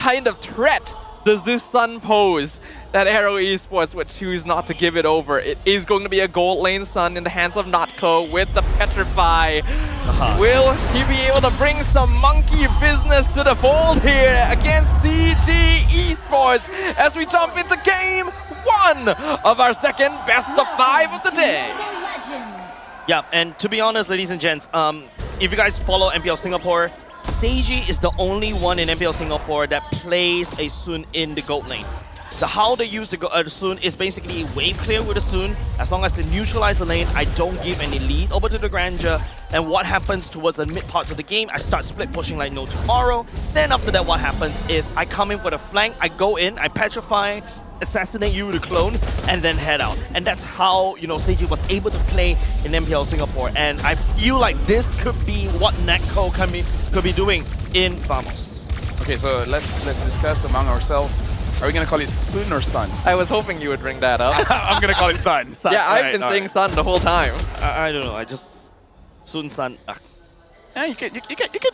kind of threat does this Sun pose that Aero Esports would choose not to give it over? It is going to be a gold lane Sun in the hands of Notco with the Petrify. Will he be able to bring some monkey business to the fold here against CG Esports as we jump into game 1 of our second best of 5 of the day? Yeah, and to be honest, ladies and gents, if you guys follow MPL Singapore, Seiji is the only one in MPL Singapore that plays a Sun in the gold lane. How they use the Sun is basically wave clear with the Sun. As long as they neutralize the lane, I don't give any lead over to the Grandeur. And what happens towards the mid part of the game, I start split pushing like no tomorrow. Then after that, what happens is I come in for the flank, I go in, I petrify, assassinate you with a clone, and then head out. And that's how, you know, Seiji was able to play in MPL Singapore. And I feel like this could be what Netco could be doing in Vamos. Okay, so let's discuss among ourselves. Are we going to call it Sun or Sun? I was hoping you would bring that up. I'm going to call it Sun. Yeah, I've been saying Sun the whole time. I don't know, I just... Sun. Yeah, you can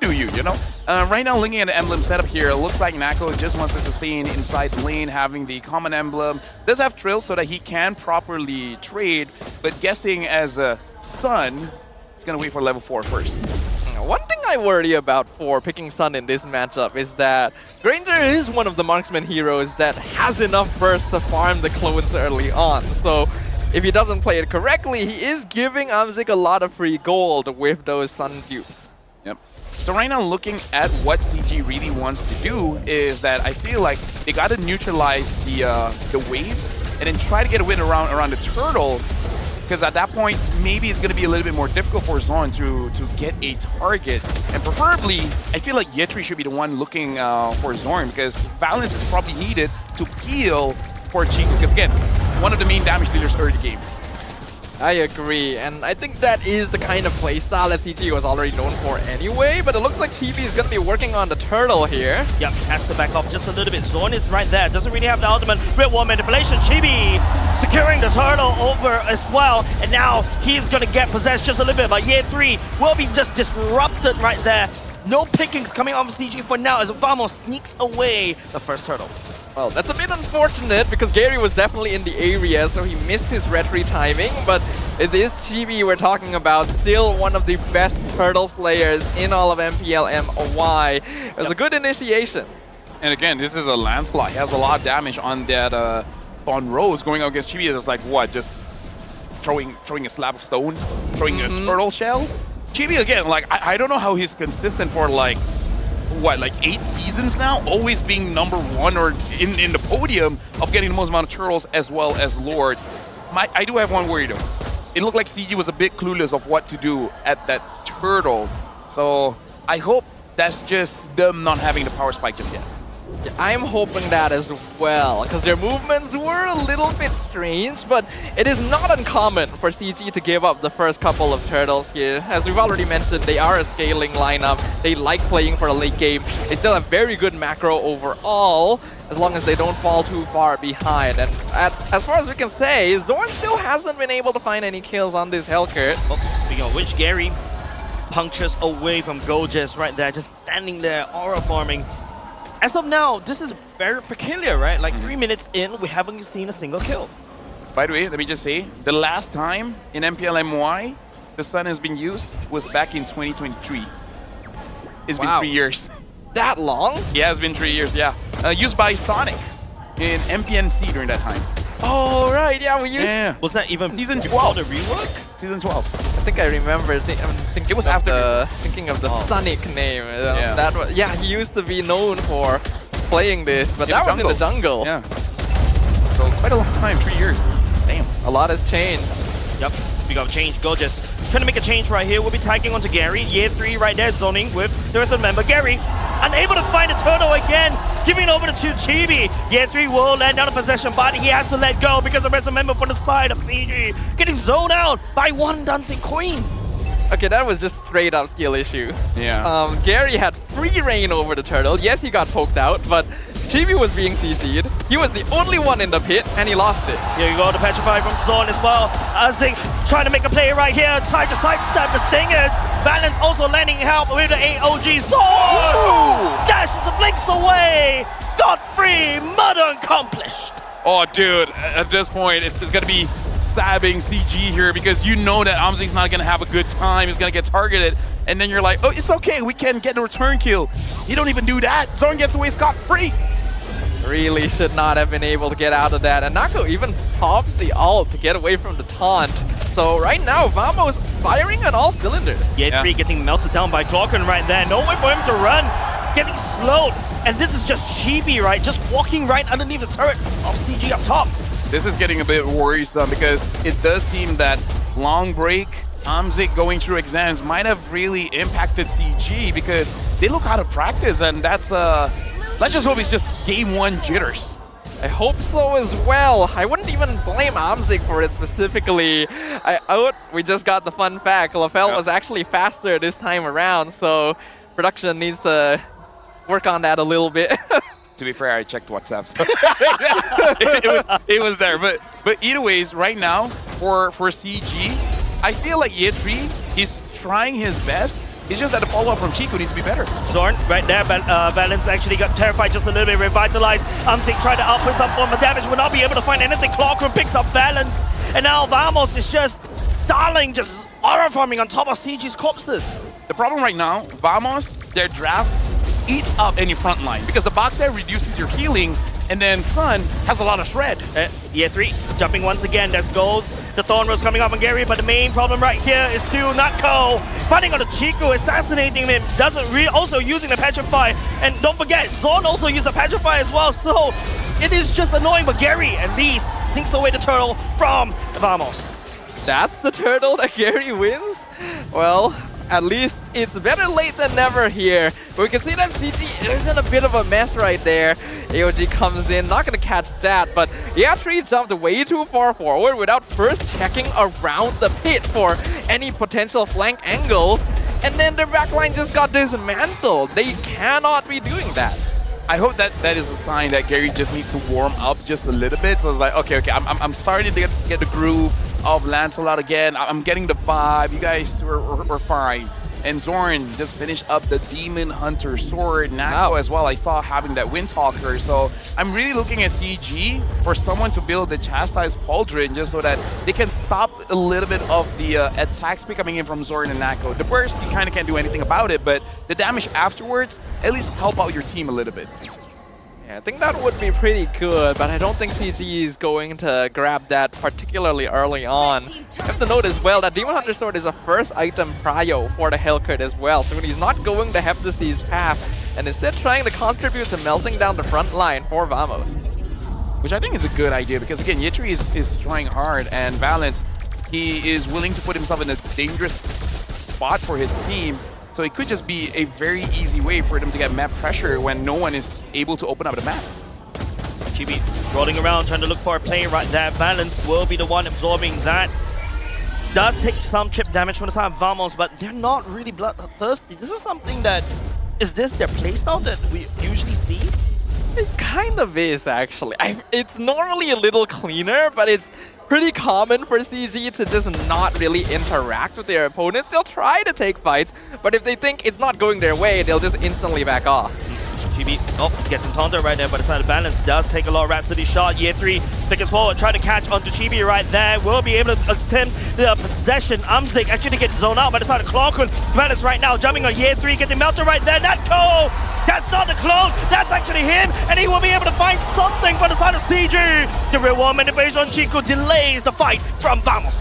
do you know? Right now, looking at the emblem setup here, it looks like Nako just wants to sustain inside the lane, having the common emblem. Does have Trill so that he can properly trade, but guessing as a Sun, he's going to wait for level 4 first. One thing I worry about for picking Sun in this matchup is that Granger is one of the marksman heroes that has enough burst to farm the clones early on. So if he doesn't play it correctly, he is giving Amzik a lot of free gold with those Sun dupes. Yep. So right now, looking at what CG really wants to do is that I feel like they got to neutralize the waves and then try to get a win around the turtle. Because at that point, maybe it's going to be a little bit more difficult for Zorn to get a target. And preferably, I feel like Yetri should be the one looking for Zorn, because balance is probably needed to peel for Chico. Because again, one of the main damage dealers early game. I agree, and I think that is the kind of playstyle that CG was already known for anyway, but it looks like Chibi is going to be working on the turtle here. Yep, has to back off just a little bit. Zorn is right there, doesn't really have the ultimate. Real wall manipulation, Chibi securing the turtle over as well, and now he's going to get possessed just a little bit, but Year 3 will be just disrupted right there. No pickings coming off of CG for now as Vamos sneaks away the first turtle. Well, that's a bit unfortunate because Gary was definitely in the area, so he missed his retry timing, but it is Chibi we're talking about, still one of the best turtle slayers in all of MPL MOY. It was a good initiation. And again, this is a landslide. He has a lot of damage on that on Rose going out against Chibi. Is like what, just throwing a slab of stone, throwing a turtle shell. Chibi again, like I don't know how he's consistent for like what, like 8 seasons now, always being #1 or in the podium of getting the most amount of turtles as well as lords. I do have one worry though. It looked like CG was a bit clueless of what to do at that turtle. So I hope that's just them not having the power spike just yet. Yeah, I'm hoping that as well, because their movements were a little bit strange, but it is not uncommon for CG to give up the first couple of turtles here. As we've already mentioned, they are a scaling lineup. They like playing for a late game. They still have very good macro overall, as long as they don't fall too far behind. And as far as we can say, Zorn still hasn't been able to find any kills on this Hellcurt. Oh, speaking of which, Gary punctures away from Gojes right there, just standing there, aura farming. As of now, this is very peculiar, right? Like 3 minutes in, we haven't seen a single kill. By the way, let me just say, the last time in MPL MY the Sun has been used was back in 2023. It's been 3 years. That long? Yeah, it's been 3 years, yeah. Used by Sonic in MPNC during that time. Oh, right, yeah, we used... Yeah. Was that even Season before 12. the rework? Season 12. I think I remember thinking it was after thinking of the Sonic name. That was, yeah, he used to be known for playing this, but that was in the jungle. Yeah. So quite a long time, 3 years. Damn. A lot has changed. Yep, we got to change. Gorgeous. Trying to make a change right here. We'll be tagging onto Gary. Year 3 right there, zoning with the rest of the member. Gary, unable to find a turtle again, giving over to Chibi. Year 3 will land down a possession, but he has to let go because the rest of the member from the side of CG getting zoned out by one dancing queen. Okay, that was just straight up skill issue. Yeah. Gary had free reign over the turtle. Yes, he got poked out, but Chibi was being CC'd. He was the only one in the pit, and he lost it. Here you go, the Petrify from Zorn as well. Azing trying to make a play right here. Trying to sidestep the Stingers. Balance also landing help with the AOG. Zorn! Dash with the blink gets away! Scot-free! Murder accomplished! Oh, dude, at this point, it's going to be stabbing CG here because you know that Amzig's not going to have a good time. He's going to get targeted. And then you're like, oh, it's okay. We can get a return kill. You don't even do that. Zorn gets away scot-free. Really should not have been able to get out of that. And Nako even pops the ult to get away from the taunt. So right now, Vamos firing on all cylinders. Ye3 getting melted down by Glockin right there. No way for him to run. It's getting slowed. And this is just Chibi, right? Just walking right underneath the turret of CG up top. This is getting a bit worrisome because it does seem that long break, Amzik going through exams might have really impacted CG because they look out of practice, and that's let's just hope it's just game one jitters. I hope so as well. I wouldn't even blame Amzik for it specifically. We just got the fun fact. Lafell was actually faster this time around, so production needs to work on that a little bit. To be fair, I checked WhatsApp. So it was there. But either ways, right now, for CG, I feel like Ye3, he's trying his best. It's just that the follow-up from Chico needs to be better. Zorn right there, Balance actually got terrified just a little bit, revitalized. Amzik tried to output some form of damage, will not be able to find anything. Clockroom picks up Balance, and now Vamos is just stalling, just aura farming on top of CG's corpses. The problem right now, Vamos, their draft eats up any front line because the box there reduces your healing, and then Sun has a lot of shred. Ye3 jumping once again. There goes the Thorn Rose coming up on Gary, but the main problem right here is still Natko fighting on the Chico, assassinating him. Also using the Petrify, and don't forget, Zorn also used the Petrify as well. So it is just annoying, but Gary at least sneaks away the turtle from Vamos. That's the turtle that Gary wins? Well, at least it's better late than never here. But we can see that CG is in a bit of a mess right there. AOG comes in, not going to catch that, but Ye3 jumped way too far forward without first checking around the pit for any potential flank angles. And then their backline just got dismantled. They cannot be doing that. I hope that is a sign that Gary just needs to warm up just a little bit. So it's like, okay, I'm starting to get the groove of Lancelot again. I'm getting the vibe. You guys were fine. And Zorn just finished up the Demon Hunter sword. Nako as well, I saw having that Windtalker. So I'm really looking at CG for someone to build the Chastised Pauldron just so that they can stop a little bit of the attacks coming in from Zorn and Nako. The burst, you kind of can't do anything about it, but the damage afterwards, at least help out your team a little bit. Yeah, I think that would be pretty good, but I don't think CG is going to grab that particularly early on. You have to note as well that Demon Hunter Sword is a first item prio for the Hellcurt as well, so he's not going to have the Siege path, and instead trying to contribute to melting down the front line for Vamos. Which I think is a good idea, because again, Ye3 is trying hard, and Valent, he is willing to put himself in a dangerous spot for his team. So it could just be a very easy way for them to get map pressure when no one is able to open up the map. Chibi rolling around, trying to look for a play right there. Balance will be the one absorbing that. Does take some chip damage from the side of Vamos, but they're not really bloodthirsty. This is something that... Is this their playstyle that we usually see? It kind of is, actually. It's normally a little cleaner, but it's pretty common for CG to just not really interact with their opponents. They'll try to take fights, but if they think it's not going their way, they'll just instantly back off. Chibi, gets him taunted right there, but it's not a balance. Does take a lot of Rhapsody shot. Ye3 thickens forward, try to catch onto Chibi right there. Will be able to attempt the possession. Amzik actually gets zoned out by the side of Clockwood. Balance right now, jumping on Ye3, getting melted right there. Natko! That's not the clone, that's actually him, and he will be able to find something for the side of CG. The real one manipulation on Chico delays the fight from Vamos.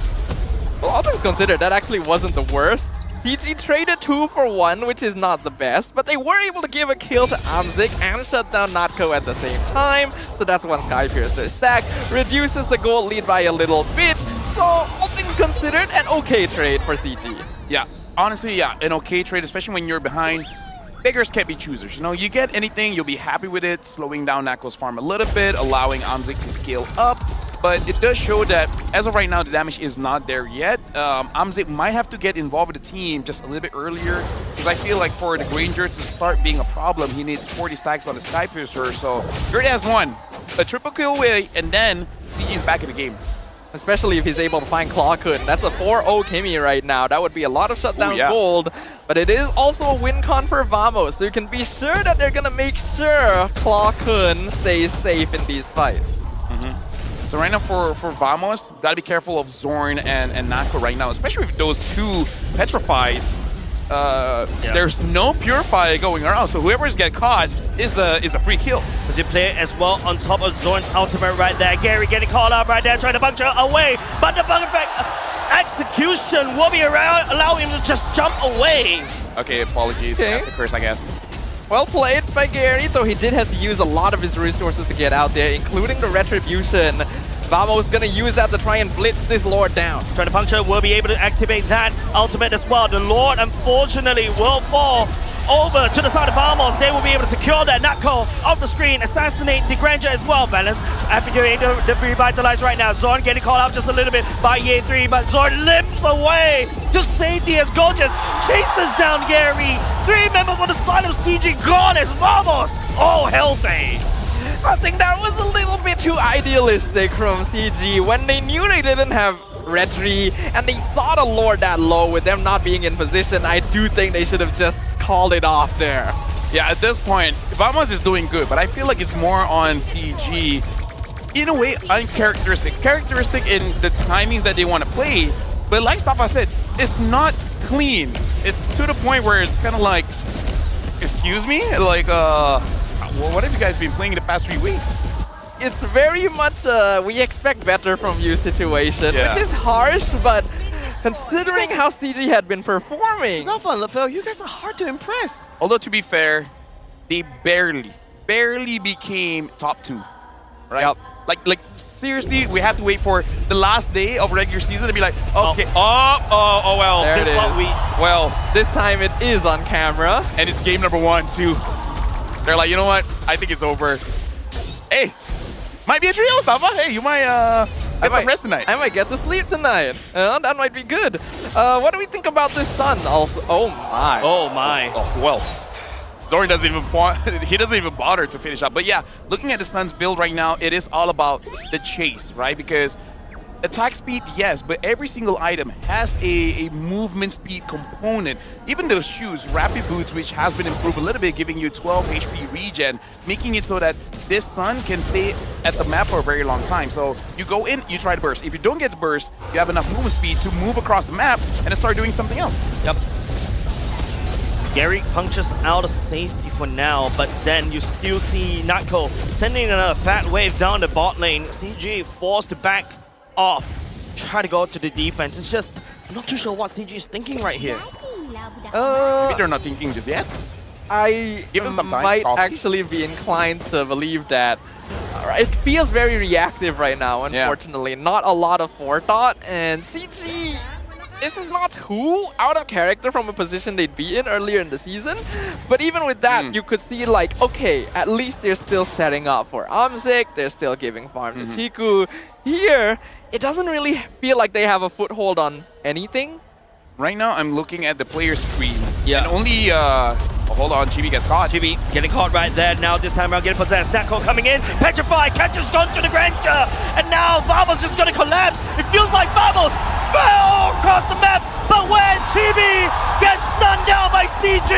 Well, all things considered, that actually wasn't the worst. CG traded 2 for 1, which is not the best, but they were able to give a kill to Amzik and shut down Natko at the same time, so that's one Sky Piercer stack, reduces the gold lead by a little bit, so all things considered, an okay trade for CG. Yeah, honestly, yeah, an okay trade, especially when you're behind. Beggars can't be choosers. You know, you get anything, you'll be happy with it, slowing down Nako's farm a little bit, allowing Amzik to scale up. But it does show that, as of right now, the damage is not there yet. Amzik might have to get involved with the team just a little bit earlier, because I feel like for the Granger to start being a problem, he needs 40 stacks on the Sky Piercer. So, Gerd has one, a triple kill away, and then CG is back in the game. especially if he's able to find Claw Kun. That's a 4-0 Kimmy right now. That would be a lot of shutdown gold, but it is also a win con for Vamos, so you can be sure that they're gonna make sure Claw Kun stays safe in these fights. So right now for Vamos, gotta be careful of Zorn and Nako right now, especially with those two Petrifies. There's no Purify going around, so whoever's get caught is a free kill. As you play as well on top of Zorn's ultimate right there. Gary getting called out right there, trying to puncture away, but the bug effect execution will be around, allow him to just jump away. Okay, apologies. That's the curse, I guess. Well played by Gary, though he did have to use a lot of his resources to get out there, including the Retribution. Vamos gonna use that to try and blitz this Lord down. Trying to puncture will be able to activate that ultimate as well. The Lord, unfortunately, will fall over to the side of Vamos. They will be able to secure that. Nako off the screen, assassinate the Granger as well. Balance after doing the revitalize right now. Zorn getting called out just a little bit by EA3, but Zorn limps away to safety as Gorgeous chases down Gary. 3 members on the side of CG gone as Vamos. Oh, healthy. I think that was a little bit too idealistic from CG when they knew they didn't have Retri and they saw the Lord that low with them not being in position. I do think they should have just called it off there. Yeah, at this point, Vamos is doing good, but I feel like it's more on CG. In a way, uncharacteristic. Characteristic in the timings that they want to play, but like Stafa said, it's not clean. It's to the point where it's kind of like, excuse me? Like, well, what have you guys been playing in the past 3 weeks? It's very much we expect better from you situation, which is harsh, but considering how CG had been performing. Not fun, LaFell. You guys are hard to impress. Although, to be fair, they barely became top 2, right? Yep. Like seriously, we have to wait for the last day of regular season to be like, okay, oh well. There it is. Well, this time it is on camera. And it's game number 1, too. They're like, you know what? I think it's over. Hey, might be a trio, Stafa. Hey, you might get some rest tonight. I might get to sleep tonight. That might be good. What do we think about this Sun? Also, oh my. Oh my. Oh, well, Zorn doesn't even he doesn't even bother to finish up. But yeah, looking at the Sun's build right now, it is all about the chase, right? Because attack speed, yes, but every single item has a movement speed component. Even those shoes, Rapid Boots, which has been improved a little bit, giving you 12 HP regen, making it so that this Sun can stay at the map for a very long time. So you go in, you try to burst. If you don't get the burst, you have enough movement speed to move across the map and then start doing something else. Yep. Gary punctures out of safety for now, but then you still see Nako sending another fat wave down the bot lane. CG forced to back off, try to go to the defense. It's just, I'm not too sure what CG is thinking right here. Maybe they're not thinking just yet. I might actually be inclined to believe that. It feels very reactive right now, unfortunately. Yeah. Not a lot of forethought, and CG, this is not too out of character from a position they'd be in earlier in the season. But even with that, you could see like, okay, at least they're still setting up for Amzik, they're still giving farm to Chiku. Here, it doesn't really feel like they have a foothold on anything. Right now, I'm looking at the player screen. Yeah. And only, hold on, Chibi gets caught. Chibi getting caught right there. Now this time around getting possessed. Nako coming in. Petrified. Catcher's gone to the Granger. And now Vamos just going to collapse. It feels like Vamos fell across the map. But when Chibi gets stunned down by CG,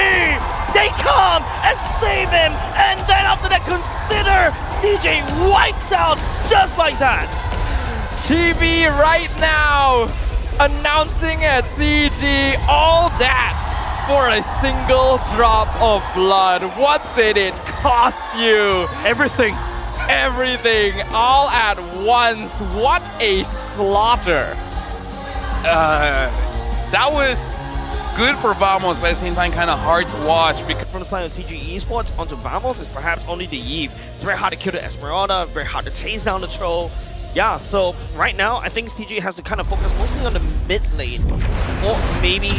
they come and save him. And then after that, consider CG wipes out just like that. Chibi right now announcing at CG all that for a single drop of blood. What did it cost you? Everything. Everything, all at once. What a slaughter. That was good for Vamos, but at the same time kind of hard to watch. Because from the side of CG Esports onto Vamos is perhaps only the Eve. It's very hard to kill the Esmeralda, very hard to chase down the troll. Yeah, so right now, I think CG has to kind of focus mostly on the mid lane. Or maybe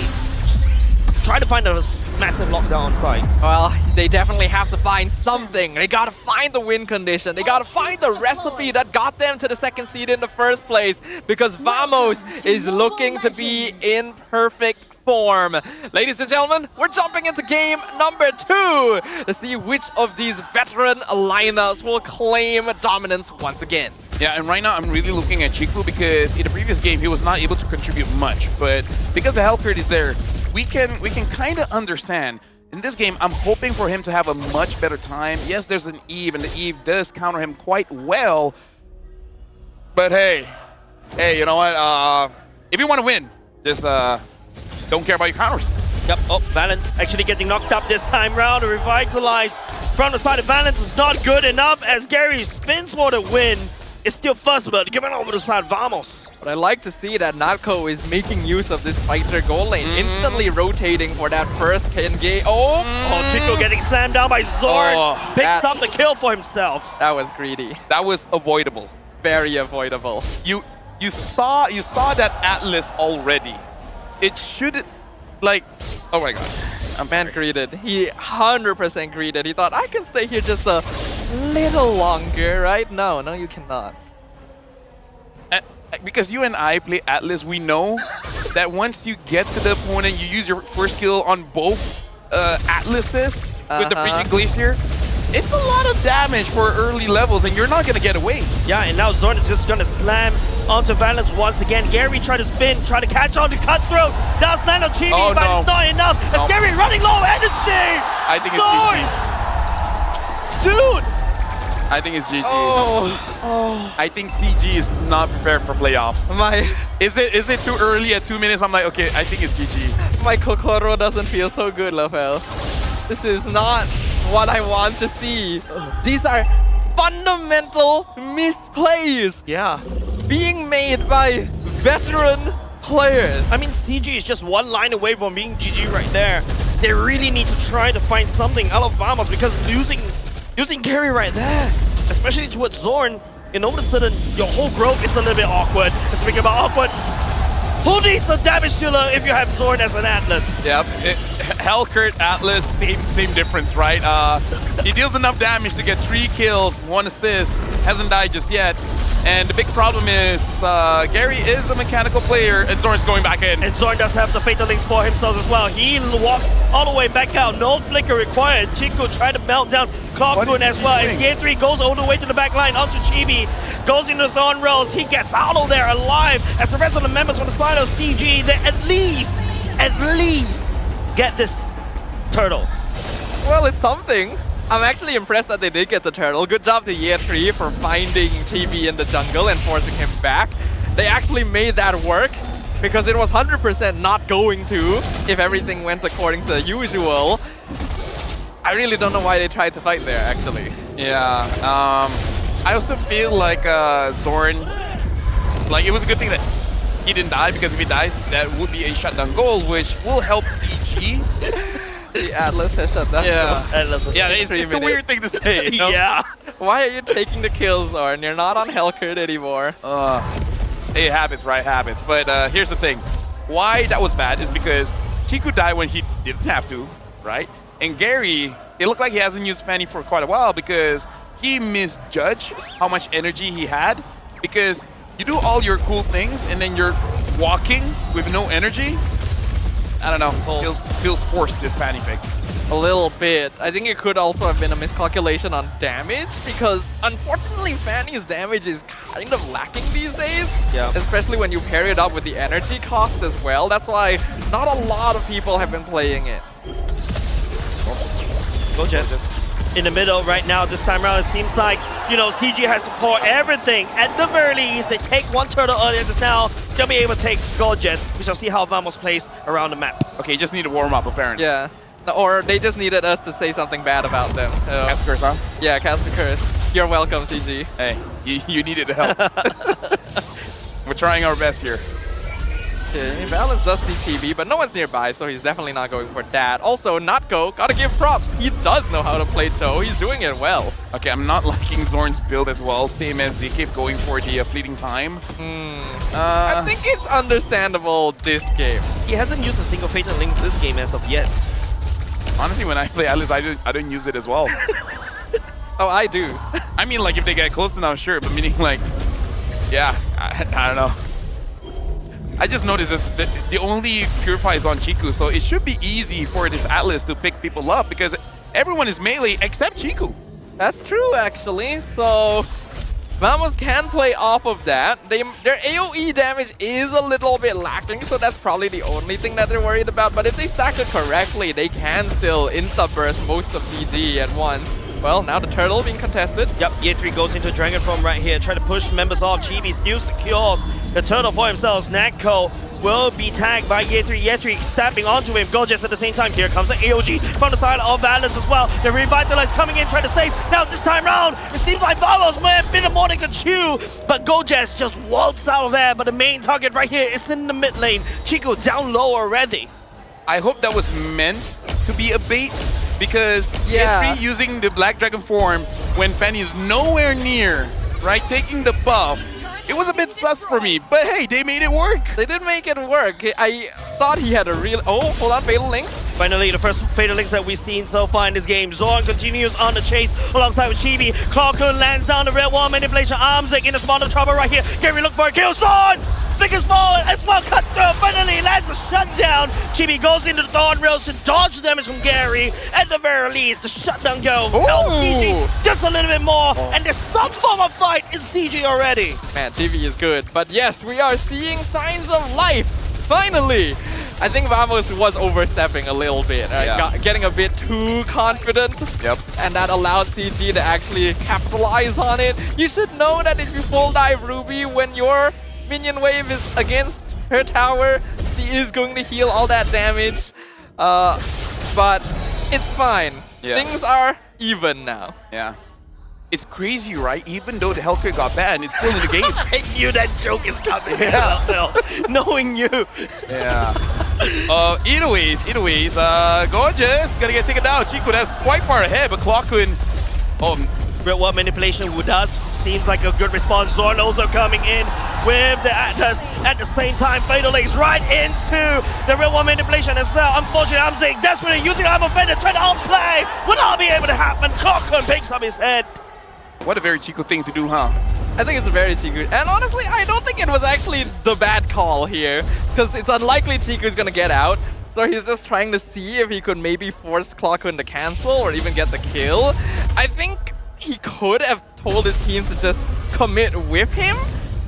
try to find a massive lockdown site. Well, they definitely have to find something. They gotta find the win condition. They gotta find the recipe that got them to the second seed in the first place. Because Vamos is looking to be in perfect form. Ladies and gentlemen, we're jumping into game number 2 to see which of these veteran lineups will claim dominance once again. Yeah, and right now I'm really looking at Chiku because in the previous game he was not able to contribute much, but because the health crit is there, we can kind of understand. In this game, I'm hoping for him to have a much better time. Yes, there's an Eve, and the Eve does counter him quite well. But hey, you know what? If you want to win, just don't care about your counters. Yep. Oh, Valent actually getting knocked up this time round. Revitalized from the side of Valent is not good enough as Gary spins for the win. It's still first, but giving over the side Vamos. But I like to see that Natko is making use of this fighter goal lane, instantly rotating for that first Kenge. Oh, Chico getting slammed down by Zorn. Picks up the kill for himself. That was greedy. That was avoidable. Very avoidable. You saw that Atlas already. It should, like, oh my god. Man greeted. He 100% greeted. He thought, I can stay here just a little longer, right? No, you cannot. Because you and I play Atlas, we know that once you get to the opponent, you use your first skill on both Atlases with the Freaking Glacier. It's a lot of damage for early levels, and you're not going to get away. Yeah, and now Zorn is just going to slam onto Valence once again. Gary tried to spin, try to catch on to Cutthroat. Does land on Chibi, but it's not enough. As Gary running low energy! I think it's GG. Dude! I think it's GG. I think CG is not prepared for playoffs. Is it too early at 2 minutes? I'm like, okay, I think it's GG. My Kokoro doesn't feel so good, Lafel. This is not what I want to see. These are fundamental misplays. Yeah. Being made by veteran players. I mean, CG is just one line away from being GG right there. They really need to try to find something out of Vamos because losing Gary right there, especially towards Zorn, and all of a sudden your whole growth is a little bit awkward. Speaking about awkward, who needs a damage dealer if you have Zorn as an Atlas? Yep, Hellcurt, Atlas, same difference, right? He deals enough damage to get 3 kills, 1 assist, hasn't died just yet. And the big problem is Gary is a mechanical player and Zorn's going back in. And Zorn does have the Fatal Links for himself as well. He walks all the way back out. No flicker required. Chico tried to melt down Cocoon as well. As Game 3 goes all the way to the back line onto Chibi. Goes into Thorn Rose. He gets out of there alive. As the rest of the members on the side of CG, they at least get this turtle. Well, it's something. I'm actually impressed that they did get the turtle. Good job to Year 3 for finding TV in the jungle and forcing him back. They actually made that work because it was 100% not going to if everything went according to the usual. I really don't know why they tried to fight there, actually. Yeah, I also feel like Zorn, like it was a good thing that he didn't die because if he dies, that would be a shutdown goal, which will help CG. The Atlas has shut down. Yeah, it's a weird thing to say. You know? Yeah. Why are you taking the kills, Zorn? You're not on Hellcurt anymore. It happens, right? Habits. But here's the thing. Why that was bad is because Chiku died when he didn't have to, right? And Gary, it looked like he hasn't used Fanny for quite a while because he misjudged how much energy he had. Because you do all your cool things and then you're walking with no energy. I don't know, feels forced, this Fanny pick. A little bit. I think it could also have been a miscalculation on damage because unfortunately Fanny's damage is kind of lacking these days. Yeah. Especially when you pair it up with the energy cost as well. That's why not a lot of people have been playing it. Go Jet. In the middle right now, this time around, it seems like, you know, CG has to pour everything. At the very least, they take one turtle earlier just now. They'll be able to take Gold Jet. We shall see how Vamos plays around the map. Okay, just need to warm up apparently. Yeah. Or they just needed us to say something bad about them. Cast a curse, huh? Yeah, cast a curse. You're welcome, CG. Hey, you needed help. We're trying our best here. Okay, Valence does see TV, but no one's nearby, so he's definitely not going for that. Also, Natko, gotta give props. He does know how to play Cho. He's doing it well. Okay, I'm not liking Zorn's build as well, same as they keep going for the fleeting time. I think it's understandable this game. He hasn't used a single Fatal Links this game as of yet. Honestly, when I play Atlas, I don't use it as well. Oh, I do. I mean, like, if they get close enough, sure, but meaning, like, yeah, I don't know. I just noticed this, the only Purify is on Chiku, so it should be easy for this Atlas to pick people up because everyone is melee except Chiku. That's true, actually. So Vamos can play off of that. Their AoE damage is a little bit lacking, so that's probably the only thing that they're worried about. But if they stack it correctly, they can still insta-burst most of CG at once. Well, now the turtle being contested. Yep, Year 3 goes into Dragon Form right here, try to push members off. Chibi still secures the turtle for himself. Natco will be tagged by Year 3. Year 3 stepping onto him. Gorgeous at the same time. Here comes the AOG from the side of Balance as well. The Revitalize coming in, trying to save. Now this time round, it seems like Vamos may have been a more than could chew, but Gorgeous just walks out of there. But the main target right here is in the mid lane. Chico down low already. I hope that was meant to be a bait, because Year 3 using the Black Dragon form when Fanny is nowhere near, right, taking the buff. It was a bit sus for me, but hey, they made it work. They did make it work. I thought he had a real... Oh, hold on, Fatal Links. Finally, the first Fatal Links that we've seen so far in this game. Zorn continues on the chase alongside with Chibi. Clarkun lands down the red wall manipulation. Armsek in a spot of trouble right here. Gary look for a kill. Zorn! Thickest ball as well, cut through. Finally lands a shutdown. Chibi goes into the Thorn Rails to dodge damage from Gary. At the very least, the shutdown go. Help CG just a little bit more. And there's some form of fight in CG already. Man, Chibi is good. But yes, we are seeing signs of life. Finally. I think Vamos was overstepping a little bit, right? Getting a bit too confident. Yep. And that allowed CG to actually capitalize on it. You should know that if you full dive Ruby when your minion wave is against her tower, she is going to heal all that damage. But it's fine. Yeah. Things are even now. Yeah. It's crazy, right? Even though the Hellcat got banned, it's still in the game. I knew that joke is coming. Knowing you. Yeah. Either ways, Gorgeous gonna get taken down. Chico, that's quite far ahead, but Clarkun, Red Wall manipulation who does seems like a good response. Zorn also coming in with the Atlas at the same time. Fatal Links right into the Red Wall manipulation as well. Unfortunately, I'm saying desperately using Armor Fender, trying to outplay. Will not be able to happen. Clarkun picks up his head. What a very Chico thing to do, huh? I think it's very Chico. And honestly, I don't think it was actually the bad call here, because it's unlikely Chico's gonna get out. So he's just trying to see if he could maybe force Clarkun to cancel or even get the kill. I think he could have told his team to just commit with him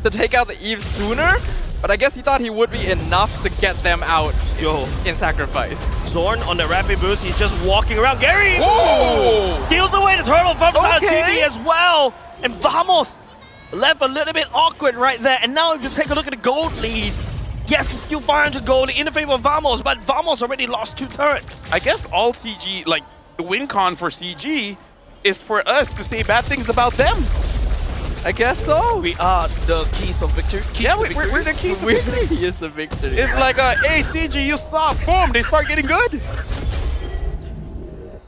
to take out the Eve sooner, but I guess he thought he would be enough to get them out in sacrifice. Zorn on the rapid boost, he's just walking around. Gary Whoa! steals away the turtle from TV as well. And Vamos left a little bit awkward right there. And now if you take a look at the gold lead, yes, it's still 500 gold in the favor of Vamos, but Vamos already lost 2 turrets. I guess all CG, like the win con for CG, is for us to say bad things about them. I guess so. We are the keys of victory. We're the keys to victory. He is the victory. It's like, hey, CG, you suck. Boom, they start getting good.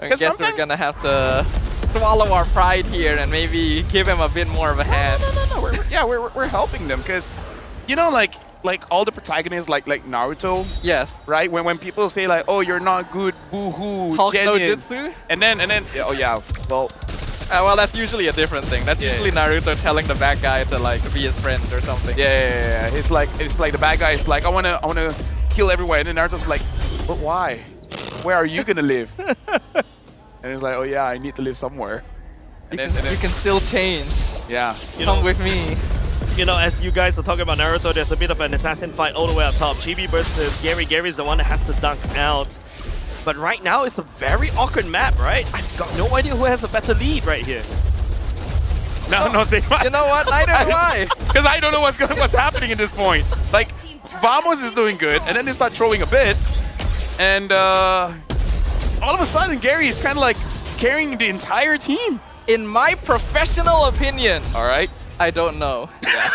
I guess we're gonna have to swallow our pride here and maybe give him a bit more of a hand. No. We're helping them because, you know, like all the protagonists, like Naruto. Yes. Right. When people say like, oh, you're not good, boo-hoo, Hulk no genuine. jutsu. And then, oh yeah, well. Well, that's usually a different thing. That's usually Naruto telling the bad guy to like be his friend or something. Yeah. It's like the bad guy is like, I wanna kill everyone, and then Naruto's like, but why? Where are you gonna live? And it's like, oh yeah, I need to live somewhere. And then you can still change. Yeah. Come with me. You know, as you guys are talking about Naruto, there's a bit of an assassin fight all the way up top. Chibi versus Gary. Gary's the one that has to dunk out. But right now, it's a very awkward map, right? I've got no idea who has a better lead right here. No, say you know what? Neither do I. Because I don't know what's happening at this point. Like, Vamos is doing good, and then they start throwing a bit. And all of a sudden, Gary is kind of like carrying the entire team. In my professional opinion. All right. I don't know. Yeah.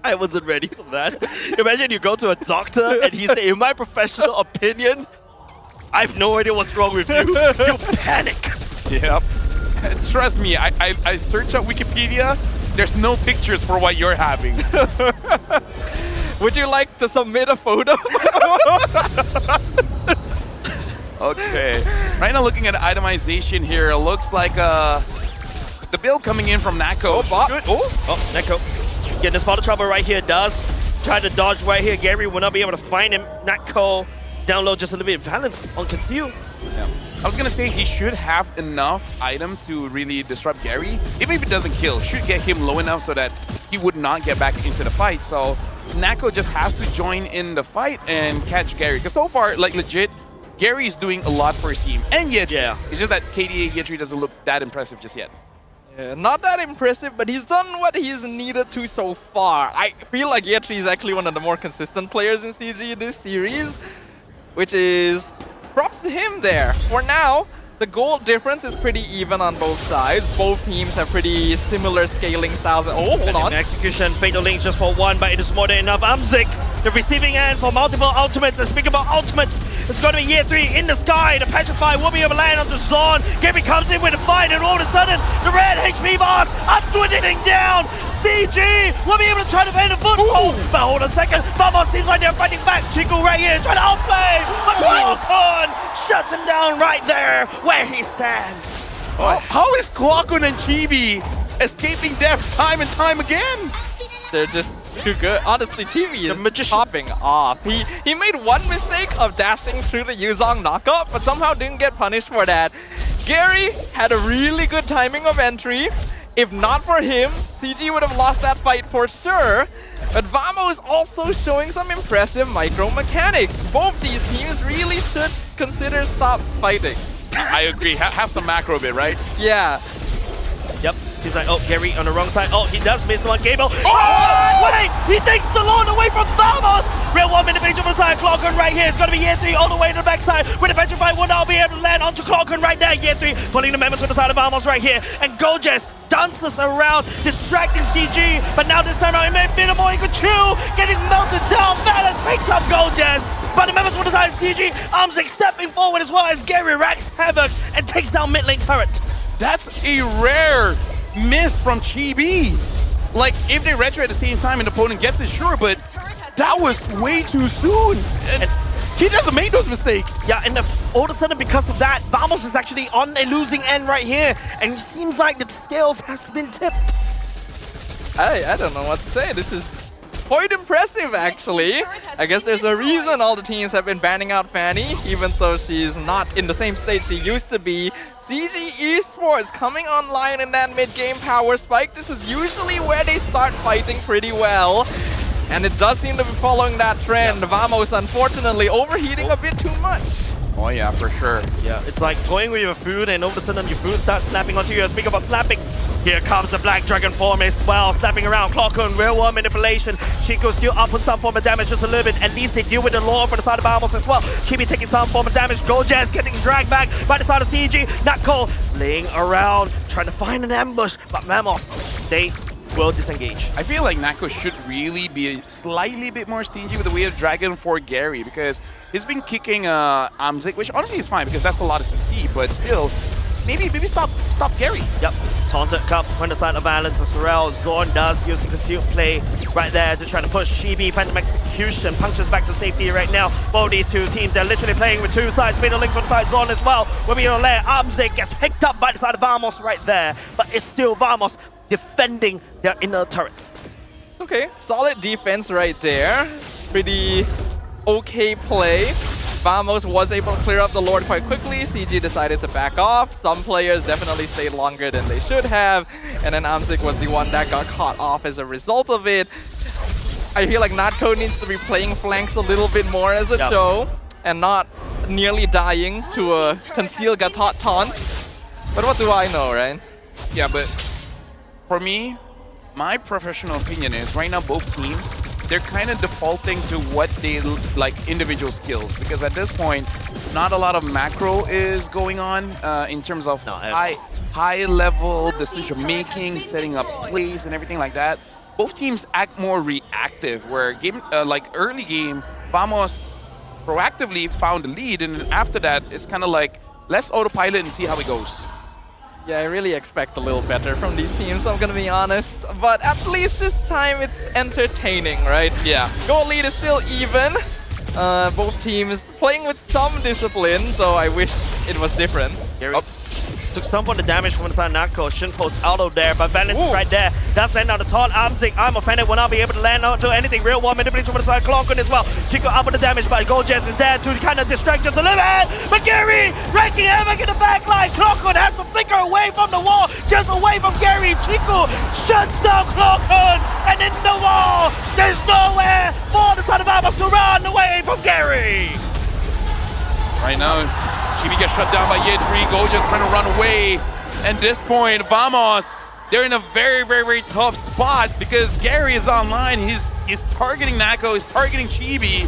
I wasn't ready for that. Imagine you go to a doctor and he say, in my professional opinion, I have no idea what's wrong with you. You panic. Yep. Trust me, I search up Wikipedia. There's no pictures for what you're having. Would you like to submit a photo? Okay. Right now, looking at itemization here, it looks like the build coming in from Natco. Natco. Getting a spot of trouble right here. Does try to dodge right here. Gary will not be able to find him. Natco down low just a little bit. Balance on conceal. Yeah. I was gonna say he should have enough items to really disrupt Gary. Even if it doesn't kill, should get him low enough so that he would not get back into the fight. So Nako just has to join in the fight and catch Gary. Because so far, like legit, Gary is doing a lot for his team. And yet, it's just that KDA Yetri doesn't look that impressive just yet. Yeah, not that impressive, but he's done what he's needed to so far. I feel like Yetri is actually one of the more consistent players in CG this series, which is props to him there. For now, the gold difference is pretty even on both sides. Both teams have pretty similar scaling styles. Oh, hold on. Execution, Fatal Link just for one, but it is more than enough. Amzik, the receiving end for multiple ultimates. And speaking about ultimates, it's going to be Year 3 in the sky. The Petrify will be able to land on the zone. Gabby comes in with a fight, and all of a sudden, the red HP bars are dwindling down. CG will be able to try to pay the football. But hold on a second. Vamos seems like they're fighting back. Chico right here trying to outplay. But Clockon shuts him down right there where he stands. How is Clockon and Chibi escaping death time and time again? They're just too good. Honestly, Chibi is popping off. He made one mistake of dashing through the Yuzong knockup, but somehow didn't get punished for that. Gary had a really good timing of entry. If not for him, CG would have lost that fight for sure. But Vamo is also showing some impressive micro mechanics. Both these teams really should consider stop fighting. I agree. Have some macro bit, right? Yeah. Yep. He's like, oh, Gary on the wrong side. Oh, he does miss one. Gable. Oh! Wait! He takes the lawn away from Vamos! Real 1 minute picture from the side. Clockon right here. It's going to be Year 3 all the way to the backside. With the Petrify will now be able to land onto Clockon right there. Year 3 pulling the members to the side of Vamos right here. And Gojes dances around, distracting CG. But now this time around, it may be a more equal two. Getting melted down. Balance picks up Gojes. But the members to the side of CG. Amzik stepping forward as well as Gary racks havoc and takes down mid lane turret. That's a rare miss from Chibi. Like, if they retro at the same time and the opponent gets it, sure, but that was way too soon. And he doesn't make those mistakes. Yeah, and all of a sudden, because of that, Vamos is actually on a losing end right here. And it seems like the scales has been tipped. I don't know what to say. This is quite impressive, actually. I guess there's a reason all the teams have been banning out Fanny, even though she's not in the same state she used to be. CG Esports coming online in that mid-game power spike. This is usually where they start fighting pretty well. And it does seem to be following that trend. Vamos, unfortunately, overheating a bit too much. Oh yeah, for sure. Yeah, it's like toying with your food and all of a sudden your food starts snapping onto you. Speak about snapping. Here comes the Black Dragon form as well, snapping around. Clockon, real one manipulation. Chico still up with some form of damage just a little bit. At least they deal with the lore for the side of Vamos as well. Chibi taking some form of damage. Gojes getting dragged back by the side of CG. Nako laying around, trying to find an ambush. But Vamos, they will disengage. I feel like Nako should really be slightly bit more stingy with the way of Dragon for Gary, because he's been kicking Amzik, which honestly is fine because that's a lot of CC, but still, maybe stop Gary. Yep. Taunted Cup on the side of balance as well. Zorn does use the concealed play right there to try to push Chibi. Phantom Execution punctures back to safety right now. Both these two teams, they're literally playing with two sides. Middle link from side Zorn as well. Will be on there. Amzik gets picked up by the side of Vamos right there. But it's still Vamos defending their inner turrets. Okay, solid defense right there. Pretty okay play. Vamos was able to clear up the Lord quite quickly. CG decided to back off. Some players definitely stayed longer than they should have. And then Amzik was the one that got caught off as a result of it. I feel like Natko needs to be playing flanks a little bit more as a show and not nearly dying to a concealed Gatot taunt. But what do I know, right? Yeah, but for me, my professional opinion is right now both teams, they're kind of defaulting to what they like individual skills, because at this point, not a lot of macro is going on in terms of high level decision making, setting up plays and everything like that. Both teams act more reactive, where like early game, Vamos proactively found the lead, and after that, it's kind of like let's autopilot and see how it goes. Yeah, I really expect a little better from these teams, I'm gonna be honest. But at least this time it's entertaining, right? Yeah. Goal lead is still even. Both teams playing with some discipline, so I wish it was different. Took some of the damage from inside Nako. Shouldn't post auto there, but Valence is right there. That's land on the taunt. I'm offended, will not be able to land onto anything. Real one manipulation from the side. Clonkun as well. Chico up with the damage, but Goldjets is there to kind of distract just a little bit. But Gary ranking havoc in the backline. Clonkun has to flicker away from the wall, just away from Gary. Chico shuts down Clonkun, and in the wall, there's nowhere for the son of Abbas to run away from Gary. Right now, Chibi gets shut down by Yetri. Go just trying to run away. And this point, Vamos, they're in a very, very, very tough spot because Gary is online. He's targeting Nako, he's targeting Chibi.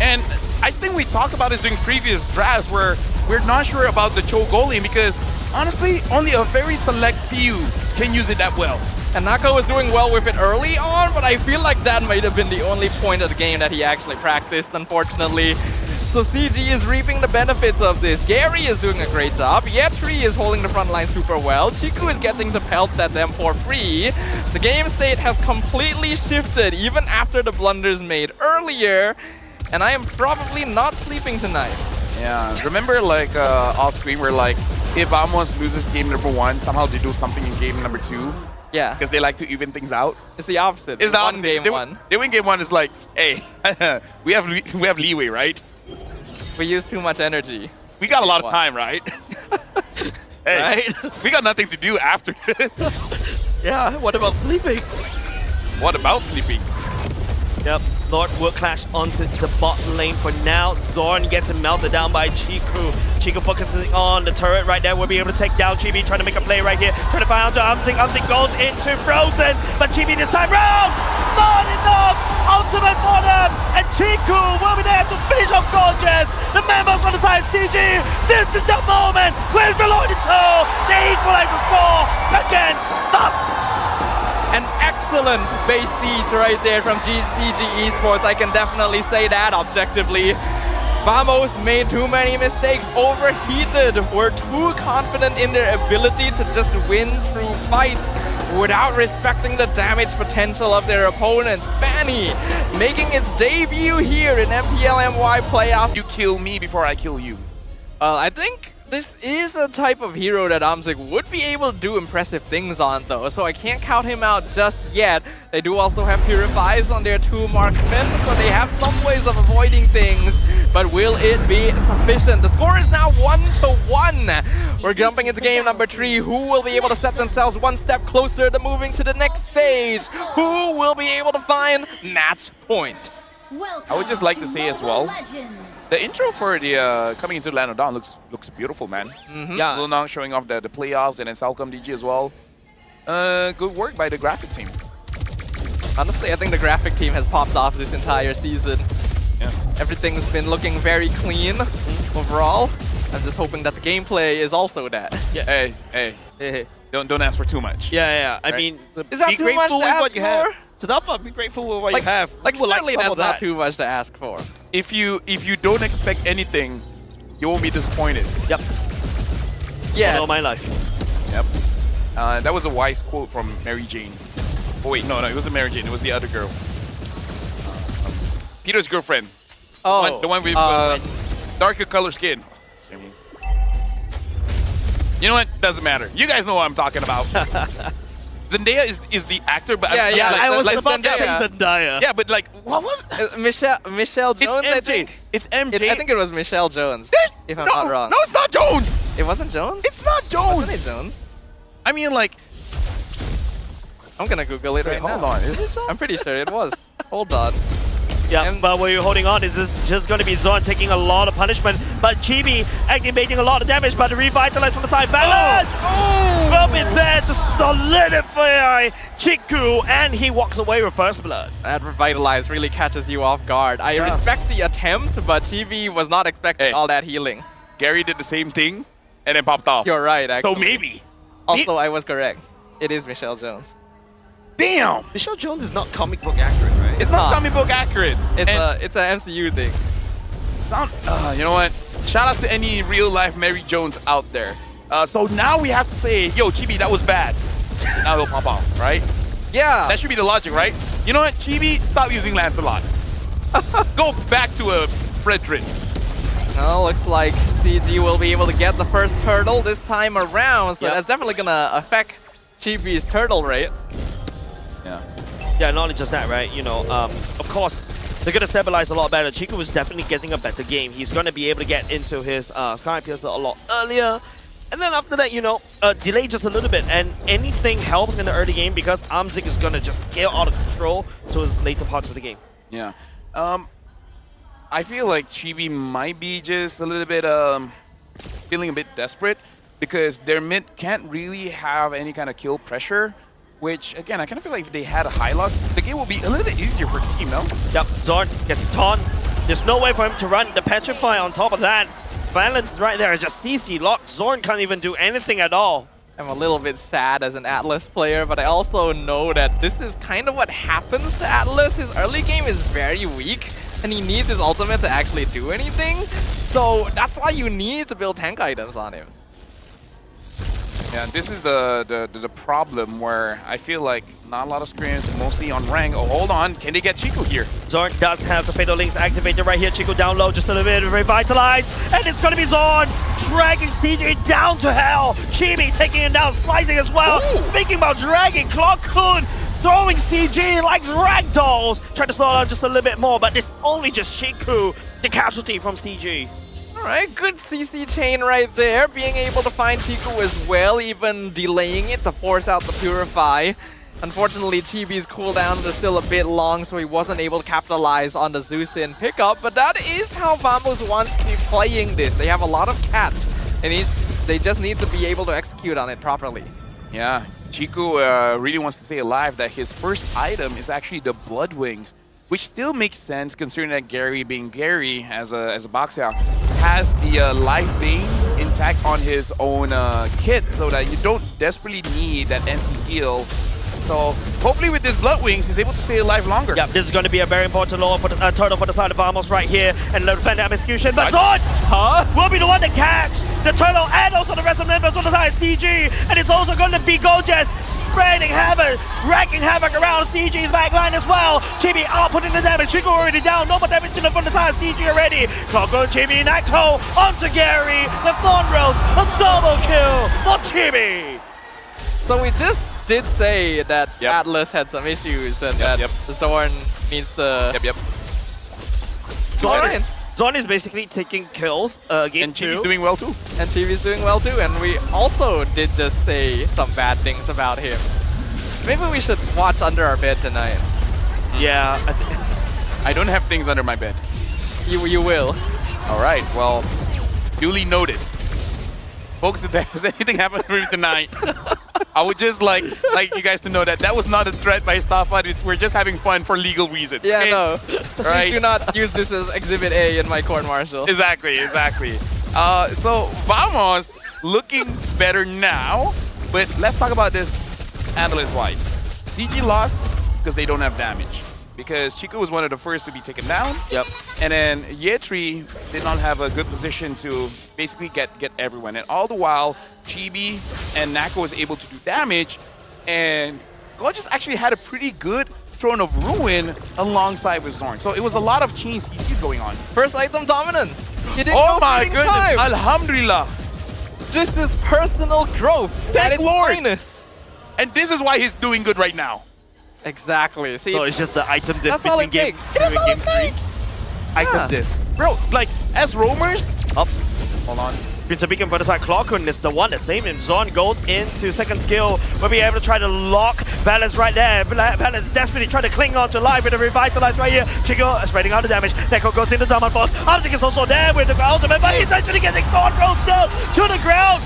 And I think we talked about this in previous drafts where we're not sure about the Chogoling because honestly, only a very select few can use it that well. And Nako was doing well with it early on, but I feel like that might have been the only point of the game that he actually practiced, unfortunately. So CG is reaping the benefits of this. Gary is doing a great job. Yetri is holding the front line super well. Chiku is getting to pelt at them for free. The game state has completely shifted even after the blunders made earlier. And I am probably not sleeping tonight. Yeah, remember like off screen where like if Vamos loses game number 1, somehow they do something in game number 2. Yeah. Because they like to even things out. It's the opposite. It's the opposite. Game one. They win game 1 is like, hey, we have leeway, right? We use too much energy. We got a lot of time, right? Hey, Right? we got nothing to do after this. Yeah, what about sleeping? What about sleeping? Yep, Lord will clash onto the bot lane for now. Zorn gets him melted down by Chiku. Chiku focusing on the turret right there. We'll be able to take down Chibi, trying to make a play right here. Trying to find out to Umsing. Umsing goes into Frozen, but Chibi this time round, not enough! Ultimate for them! And Chiku will be there to finish off Gorgeous. The members on the side, CG, this is the moment! Clear below the toe! They equalize the score against Thups! An excellent base siege right there from CG Esports. I can definitely say that objectively. Vamos made too many mistakes, overheated, were too confident in their ability to just win through fights without respecting the damage potential of their opponents. Fanny making its debut here in MPL-MY playoffs. You kill me before I kill you. I think this is a type of hero that Amzik would be able to do impressive things on though, so I can't count him out just yet. They do also have Purifies on their 2 marksmen, so they have some ways of avoiding things, but will it be sufficient? The score is now 1-1. We're jumping into game number 3. Who will be able to set themselves one step closer to moving to the next stage? Who will be able to find match point? I would just like to say as well, the intro for the coming into Land of Dawn looks beautiful, man. Yeah. Lil Nong showing off the playoffs and then Salcom DG as well. Good work by the graphic team. Honestly, I think the graphic team has popped off this entire season. Yeah. Everything's been looking very clean overall. I'm just hoping that the gameplay is also that. Yeah. Hey. Don't ask for too much. Yeah. I Right. mean, Is that be too grateful much to with what ask you have. for? It's enough. Be grateful with what Like, you have. like People surely some that's of not that. too much to ask for. If you don't expect anything, you won't be disappointed. Yep. Yeah. All my life. Yep. That was a wise quote from Mary Jane. Oh wait, no, it wasn't Mary Jane. It was the other girl. Peter's girlfriend. Oh, The one with darker color skin. You know what? Doesn't matter. You guys know what I'm talking about. Zendaya is the actor, but Yeah, I was like about to say Zendaya. Zendaya. Yeah, but like, what was? Michelle It's Jones, I MJ. think. It's MJ. I think it was Michelle Jones, if I'm no, not wrong. No, it's not Jones. It wasn't Jones? It's not Jones. Wasn't it Jones? I mean, like, I'm gonna Google it right now. hold on. Is it Jones? I'm pretty sure it was. Hold on. Yeah, but what you're holding on is this just going to be Zorn taking a lot of punishment, but Chibi activating a lot of damage, but the revitalize from the side. Balance! From it there to solidify Chiku, and he walks away with first blood. That Revitalize really catches you off guard. I respect the attempt, but Chibi was not expecting all that healing. Gary did the same thing and then popped off. You're right, actually. So maybe. Also, I was correct. It is Michelle Jones. Damn. Michelle Jones is not comic book accurate, right? It's not comic book accurate. It's an MCU thing. You know what? Shout out to any real life Mary Jones out there. So now we have to say, yo, Chibi, that was bad. Now he'll pop off, right? Yeah. That should be the logic, right? You know what, Chibi, stop using Lancelot. Go back to a Fredrin. Well, looks like CG will be able to get the first turtle this time around, so Yep. that's definitely gonna affect Chibi's turtle rate. Yeah. Yeah, not just that, right? You know, of course, they're going to stabilize a lot better. Chico is definitely getting a better game. He's going to be able to get into his Sky Piercer a lot earlier. And then after that, you know, delay just a little bit. And anything helps in the early game because Amzik is going to just scale out of control towards later parts of the game. Yeah. I feel like Chibi might be just a little bit feeling a bit desperate because their mid can't really have any kind of kill pressure. Which, again, I kind of feel like if they had a high loss, the game will be a little bit easier for the team, no? Yep, Zorn gets a taunt. There's no way for him to run the Petrify on top of that. Balance right there, just CC locked. Zorn can't even do anything at all. I'm a little bit sad as an Atlas player, but I also know that this is kind of what happens to Atlas. His early game is very weak, and he needs his ultimate to actually do anything. So that's why you need to build tank items on him. Yeah, this is the problem where I feel like not a lot of screens, mostly on rank. Oh, hold on. Can they get Chico here? Zorn does have the Fatal Links activated right here. Chico down low, just a little bit revitalized. And it's going to be Zorn dragging CJ down to hell. Chibi taking him down, slicing as well. Ooh. Thinking about dragging Clock Kun, throwing CJ like ragdolls. Trying to slow down just a little bit more, but it's only just Chico, the casualty from CG. Alright, good CC chain right there, being able to find Chico as well, even delaying it to force out the Purify. Unfortunately, Chibi's cooldowns are still a bit long, so he wasn't able to capitalize on the Zeus-in pickup, but that is how Vamos wants to be playing this. They have a lot of catch, and they just need to be able to execute on it properly. Yeah, Chico really wants to stay alive that his first item is actually the Blood Wings, which still makes sense considering that Gary, being Gary as a boxer, has the Life Bane intact on his own kit so that you don't desperately need that anti-heal. So hopefully with this Blood Wings, he's able to stay alive longer. Yeah, this is going to be a very important lore for the turtle for the side of Vamos right here. And let defend that execution. But Zorn will be the one to catch the turtle and also the rest of members on the side of CG. And it's also going to be Gojes spreading havoc, wrecking havoc around CG's backline as well. Chibi outputting the damage. Chico already down. No more damage to the front of the side of CG already. Clockwork Chibi, Nakto onto Gary. The Thorn Rose, a double kill for Chibi. So we just did say that Atlas had some issues and that Zorn needs to... Zorn is basically taking kills game and 2. Chibi's doing well too. And Chibi's doing well too, and we also did just say some bad things about him. Maybe we should watch under our bed tonight. Yeah, I don't have things under my bed. You will. All right, well, duly noted. Folks, if there's anything happening to me tonight, I would just like you guys to know that that was not a threat by Starfight. We're just having fun for legal reasons. Yeah, okay? no. Right. Please do not use this as Exhibit A in my court-martial. Exactly. So Vamos looking better now, but let's talk about this analyst-wise. CG lost because they don't have damage. Because Chico was one of the first to be taken down. Yep. And then Yetri did not have a good position to basically get everyone. And all the while, Chibi and Nako was able to do damage. And Gorgeous actually had a pretty good Throne of Ruin alongside with Zorn. So it was a lot of chain CCs going on. First item dominance. He didn't Oh go my feeding goodness, time. Alhamdulillah. Just his personal growth Thank at its Lord. finest. And this is why he's doing good right now. Exactly. See, so it's just the item diff that's all between it game, takes. That's all it takes. item diff. Bro, like, as roamers... Up. Hold on. Prince of Beacon for the side. Clockun is the one that's named him. Zorn goes into second skill. We'll be able to try to lock Balance right there. Balance desperately trying to cling on to life with a Revitalize right here. Chico spreading out the damage. Neko goes into Zaman Force. Amzik is also there with the ultimate, but he's actually getting Thorn Rolls down to the ground.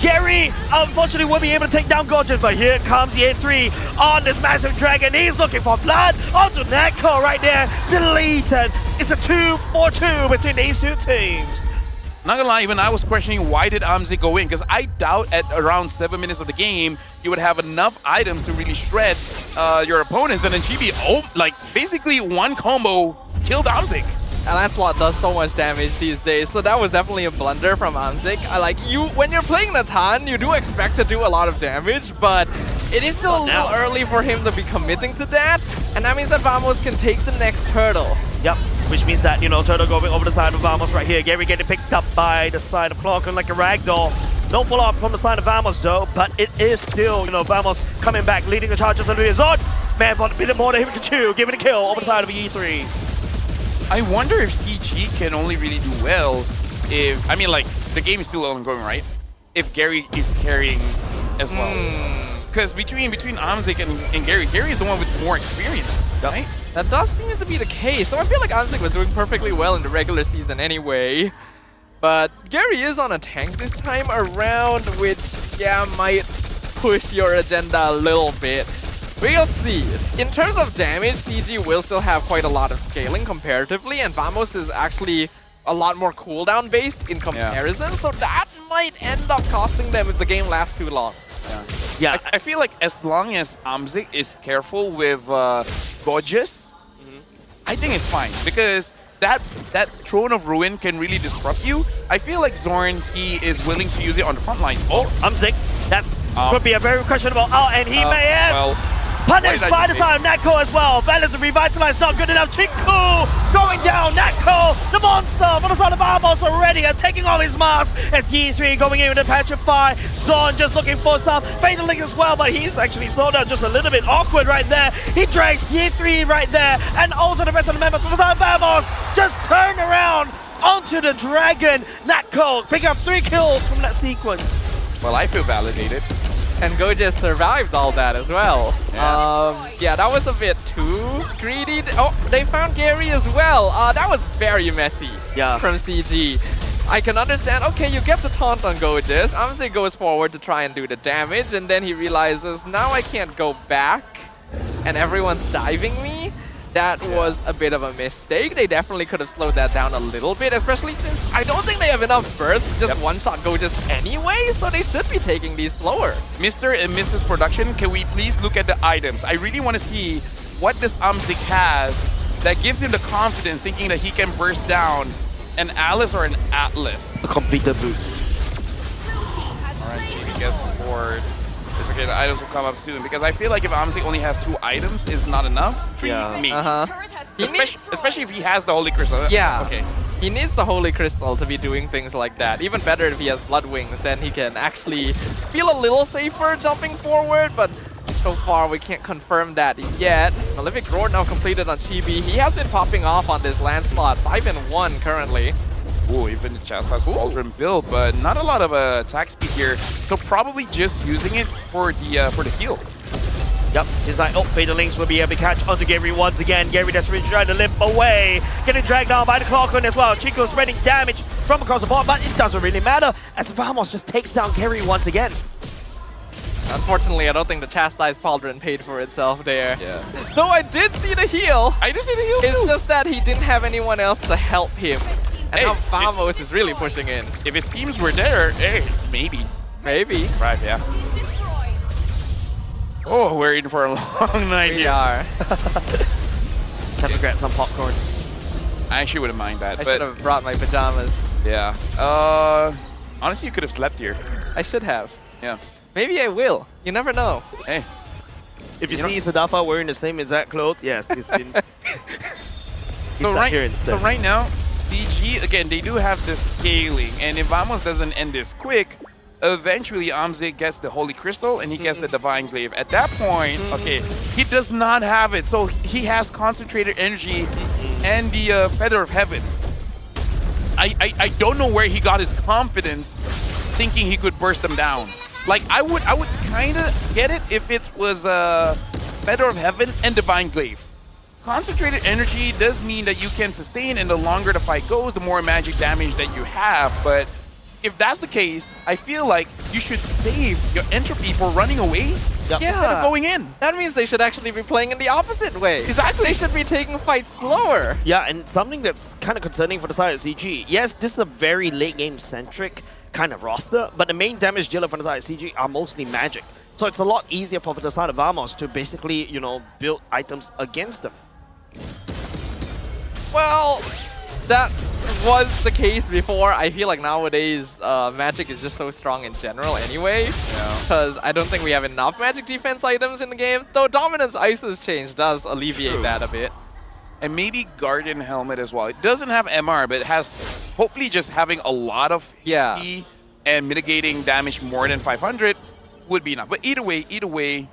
Gary, unfortunately, will be able to take down Gorgeous, but here comes the A3 on this massive dragon. He's looking for blood onto Neko right there. Deleted. It's a 2-4-2 between these two teams. Not gonna lie, even I was questioning why did Amzik go in, because I doubt at around 7 minutes of the game you would have enough items to really shred your opponents, and then Chibi, basically one combo killed Amzik. And Lancelot does so much damage these days, so that was definitely a blunder from Amzik. When you're playing Natan, you do expect to do a lot of damage, but it is still a little early for him to be committing to that, and that means that Vamos can take the next turtle. Yep. which means that, you know, Turtle going over the side of Vamos right here. Gary getting picked up by the side of Clockern like a ragdoll. No follow-up from the side of Vamos though, but it is still, you know, Vamos coming back, leading the charges under his own. Man, but a bit more than him can chew, giving a kill over the side of E3. I wonder if CG can only really do well if, I mean, like, the game is still ongoing, right? If Gary is carrying as well. Because between Amzik and Gary is the one with more experience, right? That does seem to be the case. So I feel like Amzik was doing perfectly well in the regular season anyway. But Gary is on a tank this time around, which, yeah, might push your agenda a little bit. We'll see. In terms of damage, CG will still have quite a lot of scaling comparatively, and Vamos is actually a lot more cooldown based in comparison, so that might end up costing them if the game lasts too long. Yeah, I feel like as long as Amzik is careful with Gorgeous, I think it's fine, because that Throne of Ruin can really disrupt you. I feel like Zorn, he is willing to use it on the front line. Oh, Amzik, that could be a very questionable out, and he may have... Well, punished by the side of Natko as well. Balance and revitalize not good enough. Chiku going down. Natko, the monster, on the side of Vamos already taking off his mask as Yi3 going in with a petrify. Zorn just looking for some fatal link as well, but he's actually slowed down just a little bit. Awkward right there. He drags Yi3 right there, and also the rest of the members from the side of Vamos just turn around onto the dragon. Natko picking up 3 kills from that sequence. Well, I feel validated. And Go just survived all that as well. Yeah. Yeah, that was a bit too greedy. Oh, they found Gary as well. That was very messy from CG. I can understand, okay, you get the taunt on Goges. Amzik goes forward to try and do the damage, and then he realizes, now I can't go back, and everyone's diving me. That was a bit of a mistake. They definitely could have slowed that down a little bit, especially since I don't think they have enough burst to just one-shot Goges anyway, so they should be taking these slower. Mr. and Mrs. Production, can we please look at the items? I really want to see what this Amzik has that gives him the confidence thinking that he can burst down an Alice or an Atlas. A completer boost. Alright, GB gets the board. It's okay, the items will come up soon, because I feel like if Amzik only has 2 items, is not enough. Me. Especially if he has the Holy Crystal. Yeah. Okay. He needs the Holy Crystal to be doing things like that. Even better if he has Blood Wings, then he can actually feel a little safer jumping forward, but so far we can't confirm that yet. Malefic Roar now completed on Chibi. He has been popping off on this landslot, 5-1 currently. Ooh, even the chest has Cauldron build, but not a lot of attack speed here. So probably just using it for the heal. Yep, seems like, oh, Fatal Links will be able to catch onto Gary once again. Gary desperately trying to limp away. Getting dragged down by the Clockern as well. Chico spreading damage from across the board, but it doesn't really matter as Vamos just takes down Gary once again. Unfortunately, I don't think the Chastised Pauldron paid for itself there. Yeah. Though I did see the heal. I did see the heal It's too. just that he didn't have anyone else to help him. And Hey, now Vamos is really pushing in. If his teams were there, hey, maybe. Maybe. Right, yeah. Oh, we're in for a long night We here. are. Can't regret some popcorn. I actually wouldn't mind that, I but should have brought my pajamas. yeah. Honestly, you could have slept here. I should have. Yeah. Maybe I will. You never know. Hey. If you see Sadafa wearing the same exact clothes, yes, he's been. So right now, CG, again, they do have this scaling, and if Vamos doesn't end this quick, eventually Amzik gets the Holy Crystal and he gets the Divine Glaive. At that point, okay, he does not have it, so he has concentrated energy and the Feather of Heaven. I don't know where he got his confidence thinking he could burst them down. Like, I would kind of get it if it was Feather of Heaven and Divine Glaive. Concentrated energy does mean that you can sustain, and the longer the fight goes, the more magic damage that you have. But if that's the case, I feel like you should save your entropy for running away instead of going in. That means they should actually be playing in the opposite way. Exactly. They should be taking fights slower. Yeah, and something that's kind of concerning for the side of CG. Yes, this is a very late game centric kind of roster, but the main damage dealer from the side of CG are mostly magic. So it's a lot easier for the side of Vamos to basically, you know, build items against them. Well, that was the case before. I feel like nowadays magic is just so strong in general anyway. Because I don't think we have enough magic defense items in the game. Though Dominance Ice's change does alleviate that a bit. and maybe Guardian Helmet as well. It doesn't have MR, but it has hopefully just having a lot of HP and mitigating damage more than 500 would be enough. But either way,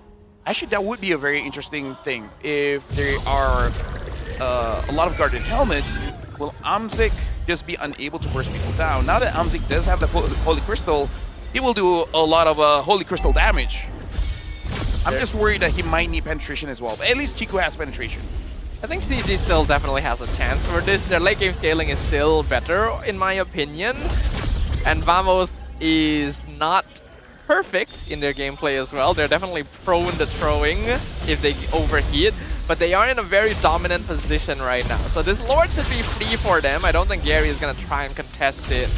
actually that would be a very interesting thing. If there are a lot of Guardian Helmets, will Amzik just be unable to burst people down? Now that Amzik does have the Holy Crystal, he will do a lot of Holy Crystal damage. I'm just worried that he might need penetration as well. But at least Chico has penetration. I think CG still definitely has a chance for this. Their late game scaling is still better, in my opinion. And Vamos is not perfect in their gameplay as well. They're definitely prone to throwing if they overheat. But they are in a very dominant position right now. So this Lord should be free for them. I don't think Gary is going to try and contest it.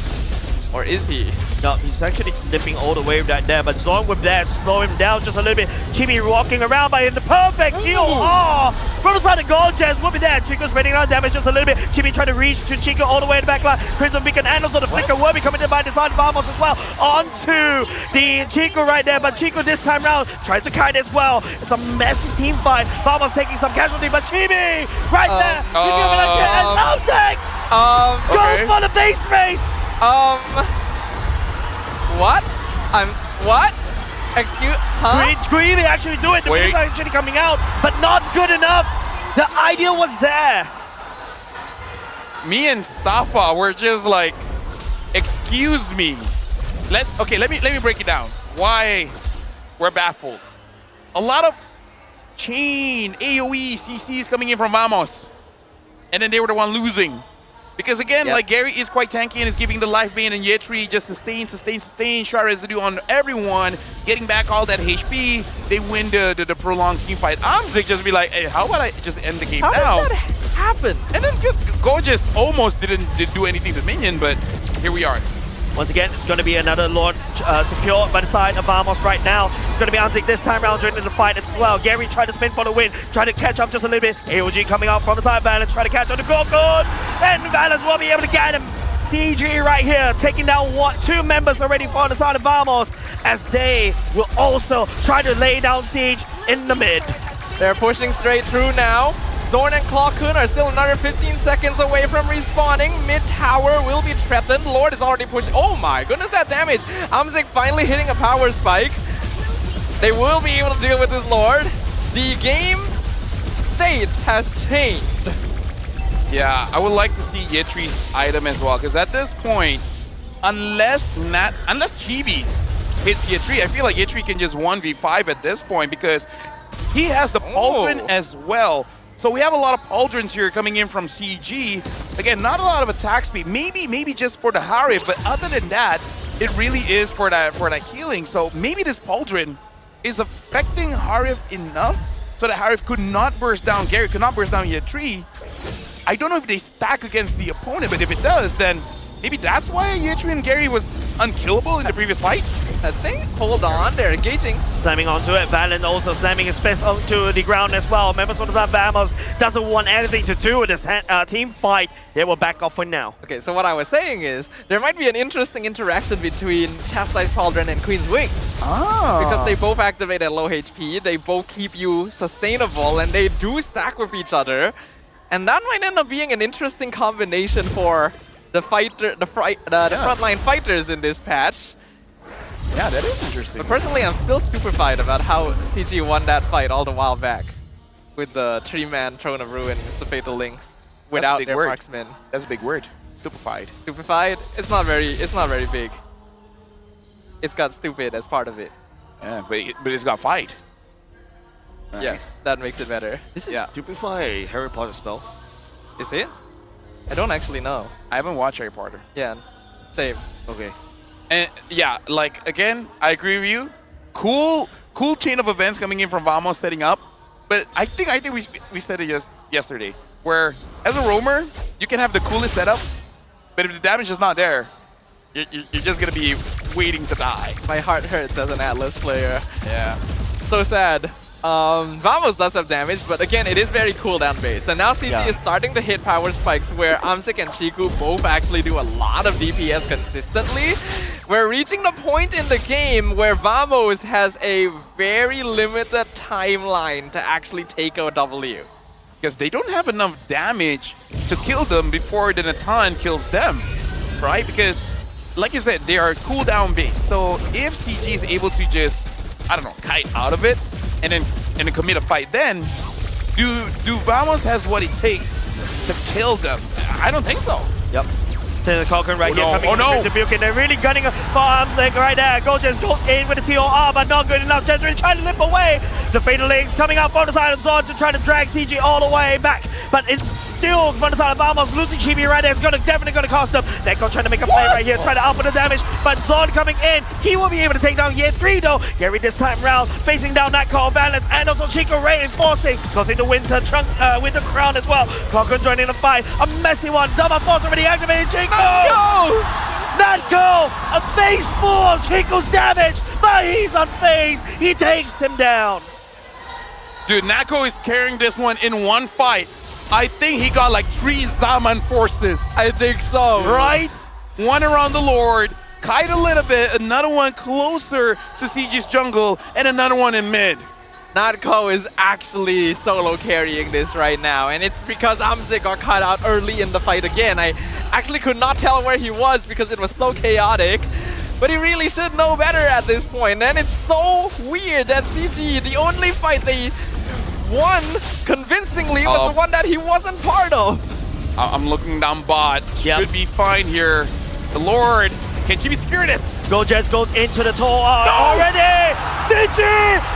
Or is he? No, he's actually nipping all the way with that there, but Zorn with that, slow him down just a little bit. Chibi walking around by the perfect heal. Oh, from the side of Gold Jazz, whoop at that. Chico's spreading out damage just a little bit. Chibi trying to reach to Chico all the way in the back line. Crimson Beacon and also the Flicker will be coming in by the side of Vamos as well. Onto the Chico right there, but Chico this time round tries to kite as well. It's a messy team fight. Vamos taking some casualty, but Chibi right there. And goes for the base race. What? What? Excuse, huh? Green actually do it. The is actually coming out, but not good enough. The idea was there. Me and Staffa were just like, excuse me. Let me break it down. Why we're baffled. A lot of chain AoE CCs coming in from Vamos, and then they were the one losing. Because again, like Gary is quite tanky and is giving the life bane, and Yetri just sustain, shot residue on everyone, getting back all that HP. They win the prolonged team fight. Amzik just be like, hey, how about I just end the game now? How did that happen? And then Gorgeous almost didn't do anything to Minion, but here we are. Once again, it's going to be another Lord secured by the side of Vamos right now. It's going to be Amzik this time around during the fight as well. Gary tried to spin for the win, trying to catch up just a little bit. AOG coming out from the side of Valence, trying to catch on the goal code. And Valence will be able to get him. CG right here, taking down two members already from the side of Vamos, as they will also try to lay down siege in the mid. They're pushing straight through now. Zorn and Clawkun are still another 15 seconds away from respawning. Mid tower will be threatened. Lord is already pushing. Oh my goodness, that damage. Amzik finally hitting a power spike. They will be able to deal with this Lord. The game state has changed. Yeah, I would like to see Yetri's item as well, because at this point, unless Chibi hits Yetri, I feel like Yetri can just 1v5 at this point, because he has the Pauldron as well. So we have a lot of Pauldrons here coming in from CG. Again, not a lot of attack speed. Maybe just for the Harif, but other than that, it really is for that healing. So maybe this Pauldron is affecting Harif enough so that Harif could not burst down Gary, could not burst down Yetri. I don't know if they stack against the opponent, but if it does, then maybe that's why Yetri and Gary was unkillable in the previous fight. I think, hold on, they're engaging. Slamming onto it, Valen also slamming his fist onto the ground as well. Members of the Vamos doesn't want anything to do with this team fight. They will back off for now. Okay, so what I was saying is, there might be an interesting interaction between Chastised Pauldron and Queen's Wing. Because they both activate at low HP, they both keep you sustainable, and they do stack with each other. And that might end up being an interesting combination for the frontline fighters in this patch. Yeah, that is interesting. But personally, I'm still stupefied about how CG won that fight all the while back with the 3-man Throne of Ruin, the Fatal Links, without their marksman. That's a big word. Stupefied. Stupefied? It's not very big. It's got stupid as part of it. Yeah, but it's got fight. Right. Yes, that makes it better. This is Stupefy a Harry Potter spell. Is it? I don't actually know. I haven't watched Harry Potter. Yeah, same. Okay. And yeah, like again, I agree with you. Cool chain of events coming in from Vamos setting up. But I think we said it yesterday, where as a roamer, you can have the coolest setup, but if the damage is not there, you're just gonna be waiting to die. My heart hurts as an Atlas player. Yeah. So sad. Vamos does have damage, but again, it is very cooldown based. And now CG is starting to hit power spikes where Amzik and Chiku both actually do a lot of DPS consistently. We're reaching the point in the game where Vamos has a very limited timeline to actually take a W. because they don't have enough damage to kill them before the Natan kills them, right? Because, like you said, they are cooldown based. So if CG is able to just, I don't know, kite out of it and then commit a fight, then do Vamos has what it takes to kill them? I don't think so. Yep. The Cochrane right here coming no. into Bukin. They're really gunning for Armsec right there. Gorgeous goes in with the TOR, but not good enough. Desiree trying to limp away. The Fatal Links coming out from the side of Zon to try to drag CG all the way back. But it's still from the side of Vamos. Losing Chibi right there is definitely going to cost them. Neko trying to make a play right here, trying to output the damage. But Zon coming in. He will be able to take down Year 3 though. Gary this time round facing down that call balance. And also Chico reinforcing. Causing the Winter Crown as well. Cochrane joining the fight. A messy one. Double Force already activated. Chico! Natko! A phase 4 of Chico's damage, but he's unfazed. He takes him down. Dude, Natko is carrying this one in one fight. I think he got like 3 Zaman forces. I think so. Right? One around the Lord, kite a little bit, another one closer to CG's jungle, and another one in mid. Natko is actually solo carrying this right now, and it's because Amzik got cut out early in the fight again. I actually could not tell where he was because it was so chaotic, but he really should know better at this point. And it's so weird that CG, the only fight they won convincingly was the one that he wasn't part of. I'm looking down bot. Should be fine here. The Lord, can she be spirited? Gojez goes into the tower already! CG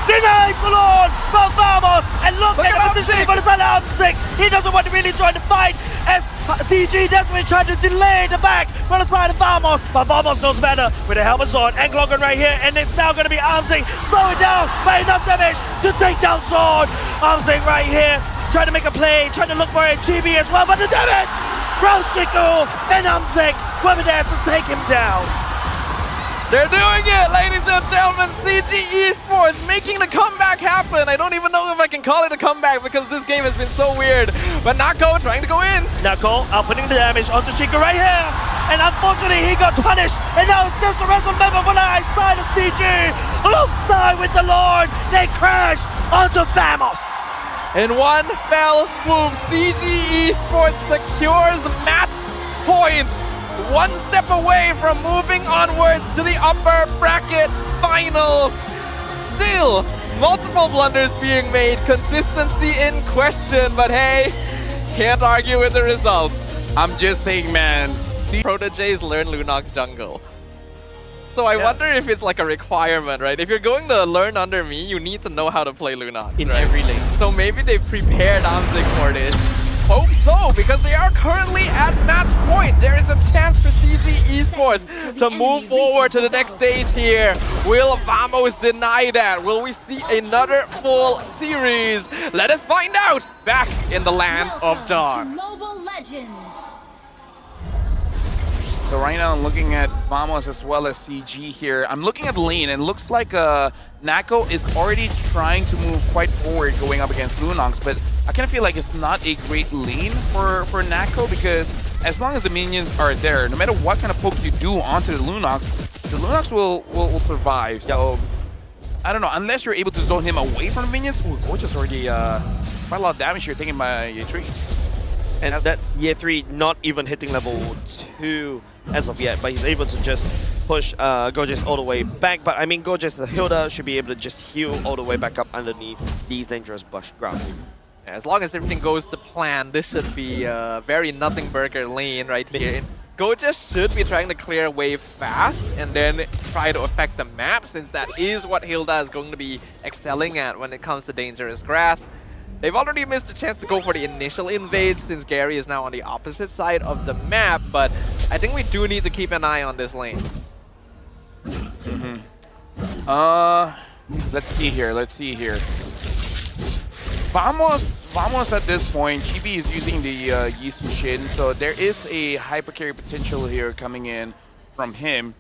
denies the Lord from Vamos! And look at the position for the side of Amzik! He doesn't want to really try to fight as CG desperately trying to delay the back from the side of Vamos, but Vamos knows better with the helmet on and Gloggen right here, and it's now going to be Amzik slowing down by enough damage to take down Zord. Amzik right here trying to make a play, trying to look for a Chibi as well, but the damage from Chico and Amzik will be there to take him down. They're doing it, ladies and gentlemen. CG Esports making the comeback happen. I don't even know if I can call it a comeback because this game has been so weird. But Natko trying to go in. Natko outputting the damage onto Chico right here. And unfortunately, he got punished. And now it's just the rest of them on the high side of CG. Alongside with the Lord, they crash onto Vamos. In one fell swoop, CG Esports secures match point. One step away from moving onwards to the upper bracket finals. Still, multiple blunders being made, consistency in question, but hey, can't argue with the results. I'm just saying, man. Proteges learn Lunog's jungle. So I wonder if it's like a requirement, right? If you're going to learn under me, you need to know how to play Lunog. In every lane. So maybe they've prepared Amzik for this. Hope so, because they are currently at match point. There is a chance for CG Esports to move forward to the next stage here. Will Vamos deny that? Will we see another full series? Let us find out back in the land of Dawn. Mobile Legends. So right now I'm looking at Vamos as well as CG here. I'm looking at the lane and it looks like Natko is already trying to move quite forward going up against Lunox, but I kind of feel like it's not a great lane for Natko because as long as the minions are there, no matter what kind of poke you do onto the Lunox will survive. So I don't know, unless you're able to zone him away from the minions. Ooh, Gorgeous already quite a lot of damage here taken by Year 3. And that's Year 3 not even hitting level 2 as of yet, but he's able to just push Gorgeous all the way back. But I mean, Gorgeous, the Hilda, should be able to just heal all the way back up underneath these dangerous grass. As long as everything goes to plan, this should be a very nothing burger lane right here. Gorgeous should be trying to clear wave fast and then try to affect the map, since that is what Hilda is going to be excelling at when it comes to dangerous grass. They've already missed a chance to go for the initial invade since Gary is now on the opposite side of the map, but I think we do need to keep an eye on this lane. Let's see here. Vamos at this point, Chibi is using the Yisu Shin, so there is a hyper carry potential here coming in from him.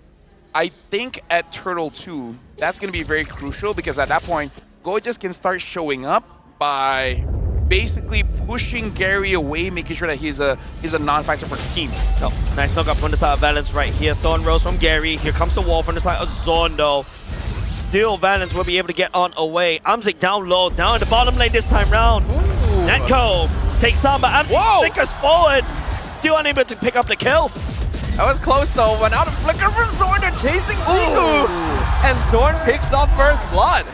I think at Turtle 2, that's going to be very crucial because at that point, Gorgeous can start showing up by basically pushing Gary away, making sure that he's a non-factor for the team. Oh, nice knock up from the side of Valence right here. Thorn Rose from Gary. Here comes the wall from the side of Zondo. Still, Valence will be able to get on away. Amzik down low, down in the bottom lane this time round. Ooh, Netco takes down, but absolutely flickers forward. Still unable to pick up the kill. That was close though. Went out of flicker from Zorn. They're chasing Chiku. And Zorn picks up first blood.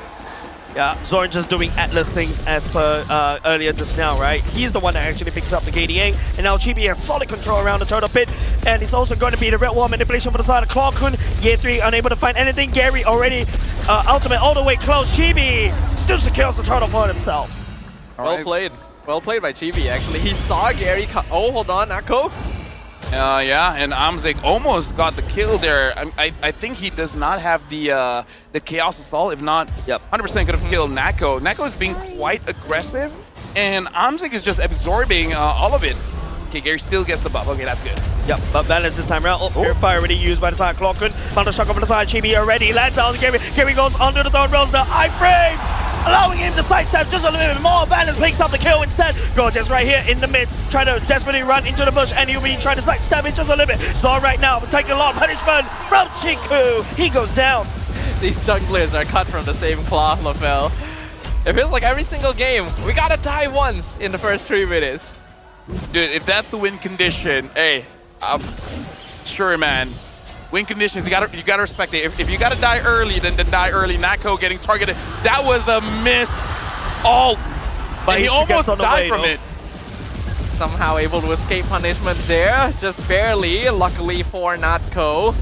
Yeah, Zorn just doing Atlas things as per earlier just now, right? He's the one that actually picks up the KDA, and now Chibi has solid control around the turtle pit, and it's also going to be the red wall manipulation for the side of Clawkun. Year 3 unable to find anything. Gary already ultimate all the way close. Chibi still secures the turtle for themselves. Well played. Well played by Chibi, actually. He saw Gary oh, hold on, Nako. Yeah, and Amzik almost got the kill there. I think he does not have the Chaos Assault. If not, 100% could have killed Nako. Nako is being quite aggressive, and Amzik is just absorbing all of it. Okay, Gary still gets the buff. Okay, that's good. Yep, but balance this time around. Oh, Purifier already used by the side. Clawkun. Found a shock over the side. Chibi already lands on Gary. Gary goes under the third rolls the iframes, allowing him to sidestep just a little bit more. Balance picks up the kill instead. Gorgeous right here in the midst, trying to desperately run into the bush, and he'll be trying to sidestep it just a little bit. Zorn right now taking a lot of punishment from Chiku. He goes down. These junglers are cut from the same cloth, LaFell. It feels like every single game, we gotta die once in the first 3 minutes. Dude, if that's the win condition, hey, sure, man. Win conditions, you gotta respect it. If you gotta die early, then die early. Nako getting targeted. That was a miss. But he almost died from it. Somehow able to escape punishment there, just barely. Luckily for Natco.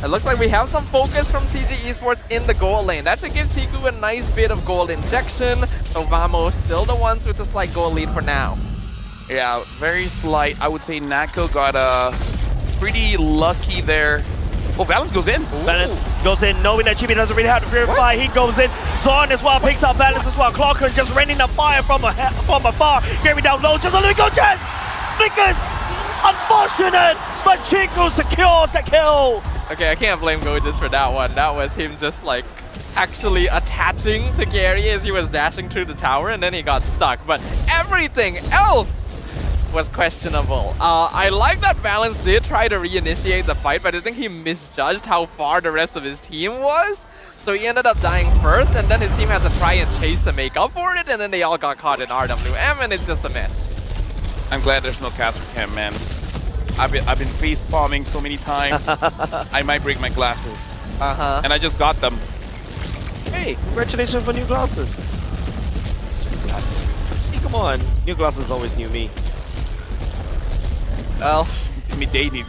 It looks like we have some focus from CG Esports in the gold lane. That should give Chiku a nice bit of gold injection. So Vamos still the ones with a slight gold lead for now. Yeah, very slight. I would say Nako got pretty lucky there. Oh, Balance goes in. Balance goes in, knowing that Chibi doesn't really have to purify. He goes in. Zorn as well picks up Balance as well. Clawkun just raining the fire from afar. Gary down low, just a little go chest. Flickers. Unfortunate, but Chiku secures the kill. Okay, I can't blame Gorgeous for that one. That was him just like actually attaching to Gary as he was dashing through the tower, and then he got stuck. But everything else was questionable. I like that Balance did try to reinitiate the fight, but I think he misjudged how far the rest of his team was. So he ended up dying first, and then his team had to try and chase to make up for it, and then they all got caught in RWM, and it's just a mess. I'm glad there's no cast for him, man. I've been face palming so many times. I might break my glasses. And I just got them. Hey, congratulations for new glasses. It's just glasses. Hey, come on. New glasses always new me. Well, they need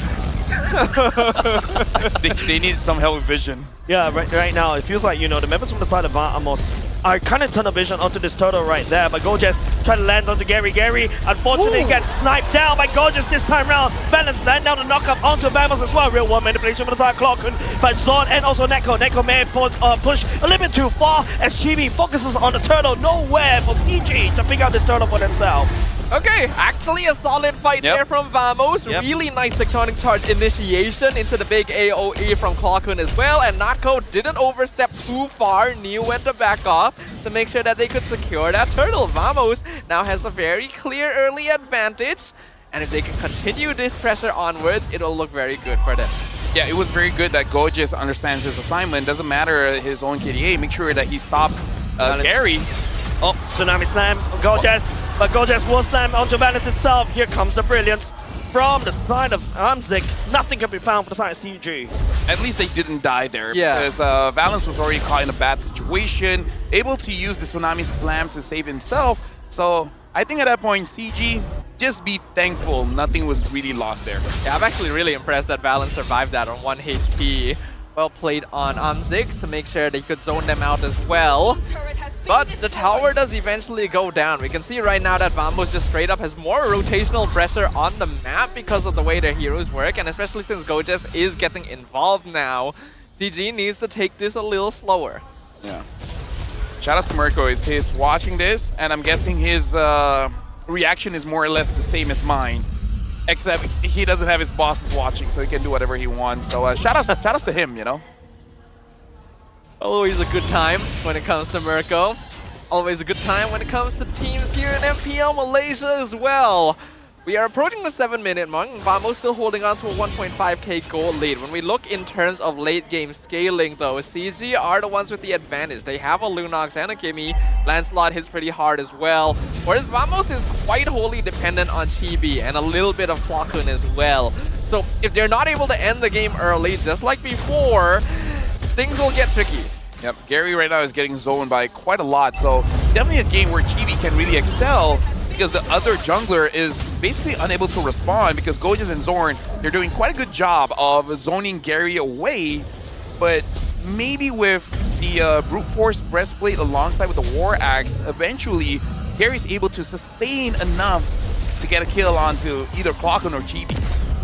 they need some help with vision. Yeah, right now it feels like, you know, the members from the side of Amos are kind of tunnel vision onto this turtle right there, but Gorgeous try to land onto Gary. Gary unfortunately gets sniped down by Gorgeous this time round. Balance land down the knockup onto Vamos as well. Real one manipulation from the side Clawkun, but Zorn and also Neko. Neko may push a little bit too far as Chibi focuses on the turtle. Nowhere for CG to pick out this turtle for themselves. okay, actually a solid fight there from Vamos. Really nice tectonic charge initiation into the big AoE from Clawkun as well. And Nako didn't overstep too far. Knew when to back off to make sure that they could secure that turtle. Vamos now has a very clear early advantage. And if they can continue this pressure onwards, it'll look very good for them. Yeah, it was very good that Gorgeous understands his assignment. Doesn't matter his own KDA. Make sure that he stops Gary. Oh, Tsunami Slam, Gorgeous. But Gorgeous will slam onto Balance itself. Here comes the brilliance from the side of Amzik. Nothing can be found for the side of CG. At least they didn't die there, Yeah. because Valence was already caught in a bad situation, able to use the Tsunami Slam to save himself. So I think at that point, CG, just be thankful nothing was really lost there. Yeah, I'm actually really impressed that Balance survived that on 1 HP. Well played on Amzik to make sure they could zone them out as well. But the tower does eventually go down. We can see right now that Vamos just straight up has more rotational pressure on the map because of the way their heroes work, and especially since Gorgeous is getting involved now, CG needs to take this a little slower. Yeah. Shout out to Mirko. He's watching this, and I'm guessing his reaction is more or less the same as mine. Except he doesn't have his bosses watching, so he can do whatever he wants. So shout outs to him, you know? Always a good time when it comes to Mirko. Always a good time when it comes to teams here in MPL Malaysia as well. We are approaching the 7-minute mark. Vamos still holding on to a 1.5k gold lead. When we look in terms of late game scaling though, CG are the ones with the advantage. They have a Lunox and a Kimmy. Lancelot hits pretty hard as well. Whereas Vamos is quite wholly dependent on Chibi and a little bit of Clockun as well. So if they're not able to end the game early, just like before, things will get tricky. Yep, Gary right now is getting zoned by quite a lot, so definitely a game where Chibi can really excel because the other jungler is basically unable to respond because Gojas and Zorn, they're doing quite a good job of zoning Gary away, but maybe with the Brute Force Breastplate alongside with the War Axe, eventually Gary's able to sustain enough to get a kill onto either Clockun or Chibi.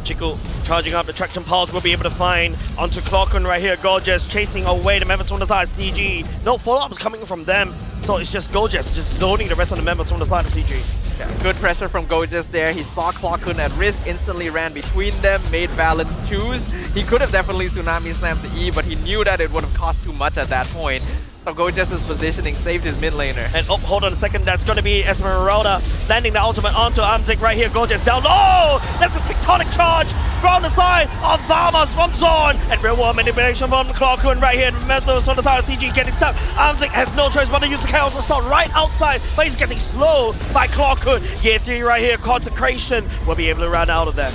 Chico charging up the traction pulse will be able to find onto Clockun right here. Gorgeous chasing away the members on the side of CG. No follow-ups coming from them. So it's just Gorgeous just zoning the rest of the members on the side of CG. Yeah, good pressure from Gorgeous there. He saw Clockun at risk, instantly ran between them, made Balance choose. He could have definitely Tsunami slammed the E, but he knew that it would have cost too much at that point. So Gorgeous' positioning saved his mid laner. And oh, hold on a second, that's going to be Esmeralda landing the ultimate onto Amzik right here. Gorgeous down low! That's a tectonic charge from the side of Vamos from Zorn. And real world manipulation from Clockun right here. Members on the side of CG getting stuck. Amzik has no choice but to use the chaos assault right outside, but he's getting slowed by Clockun. Year 3 right here, Consecration will be able to run out of that.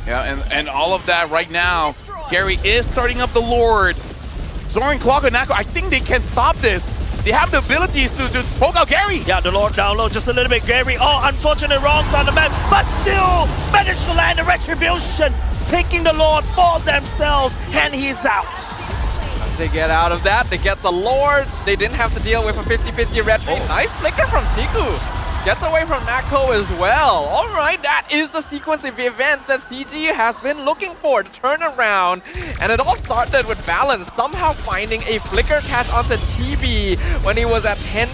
Yeah, and all of that right now, Gary is starting up the Lord. Zorn, Clockun, Nako, I think they can stop this. They have the abilities to poke out Gary. Yeah, the Lord down low just a little bit. Gary, oh, unfortunate wrongs on the map, but still managed to land the Retribution, taking the Lord for themselves, and he's out. They get out of that, they get the Lord. They didn't have to deal with a 50-50 retreat. Oh. Nice flicker from Chiku. Gets away from Nako as well. All right, that is the sequence of events that CG has been looking for to turn around. And it all started with Balance somehow finding a flicker catch onto Chibi when he was at 10%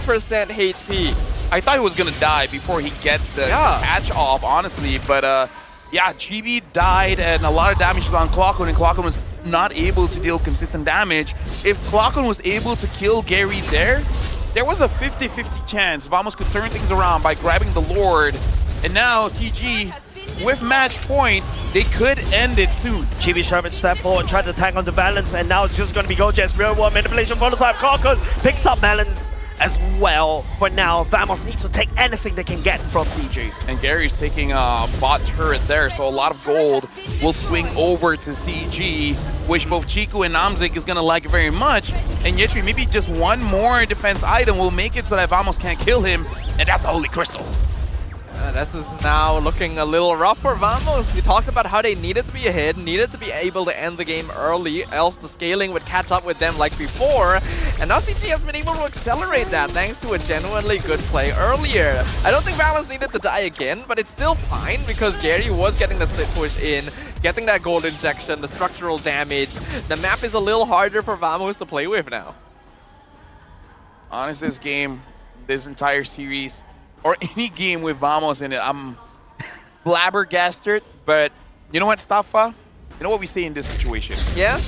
HP. I thought he was gonna die before he gets the catch off, honestly, but yeah, Chibi died and a lot of damage was on Clockun, and Clockun was not able to deal consistent damage. If Clockun was able to kill Gary there was a 50-50 chance Vamos could turn things around by grabbing the Lord. And now CG, with match point, they could end it soon. Chibi Sherman step forward, tried to tag on the Balance, and now it's just going to be Gorgeous. Real world manipulation from the side. Clockun picks up Balance as well. For now, Vamos needs to take anything they can get from CG. And Gary's taking a bot turret there, so a lot of gold will swing over to CG, which both Chiku and Amzik is gonna like very much. And Yetri, maybe just one more defense item will make it so that Vamos can't kill him, and that's the Holy Crystal. This is now looking a little rough for Vamos. We talked about how they needed to be ahead, needed to be able to end the game early, else the scaling would catch up with them like before. And now CG has been able to accelerate that thanks to a genuinely good play earlier. I don't think Balance needed to die again, but it's still fine because Gary was getting the split push in, getting that gold injection, the structural damage. The map is a little harder for Vamos to play with now. Honestly, this game, this entire series, or any game with Vamos in it, I'm flabbergasted, but you know what, Staffa? You know what we say in this situation? Yeah?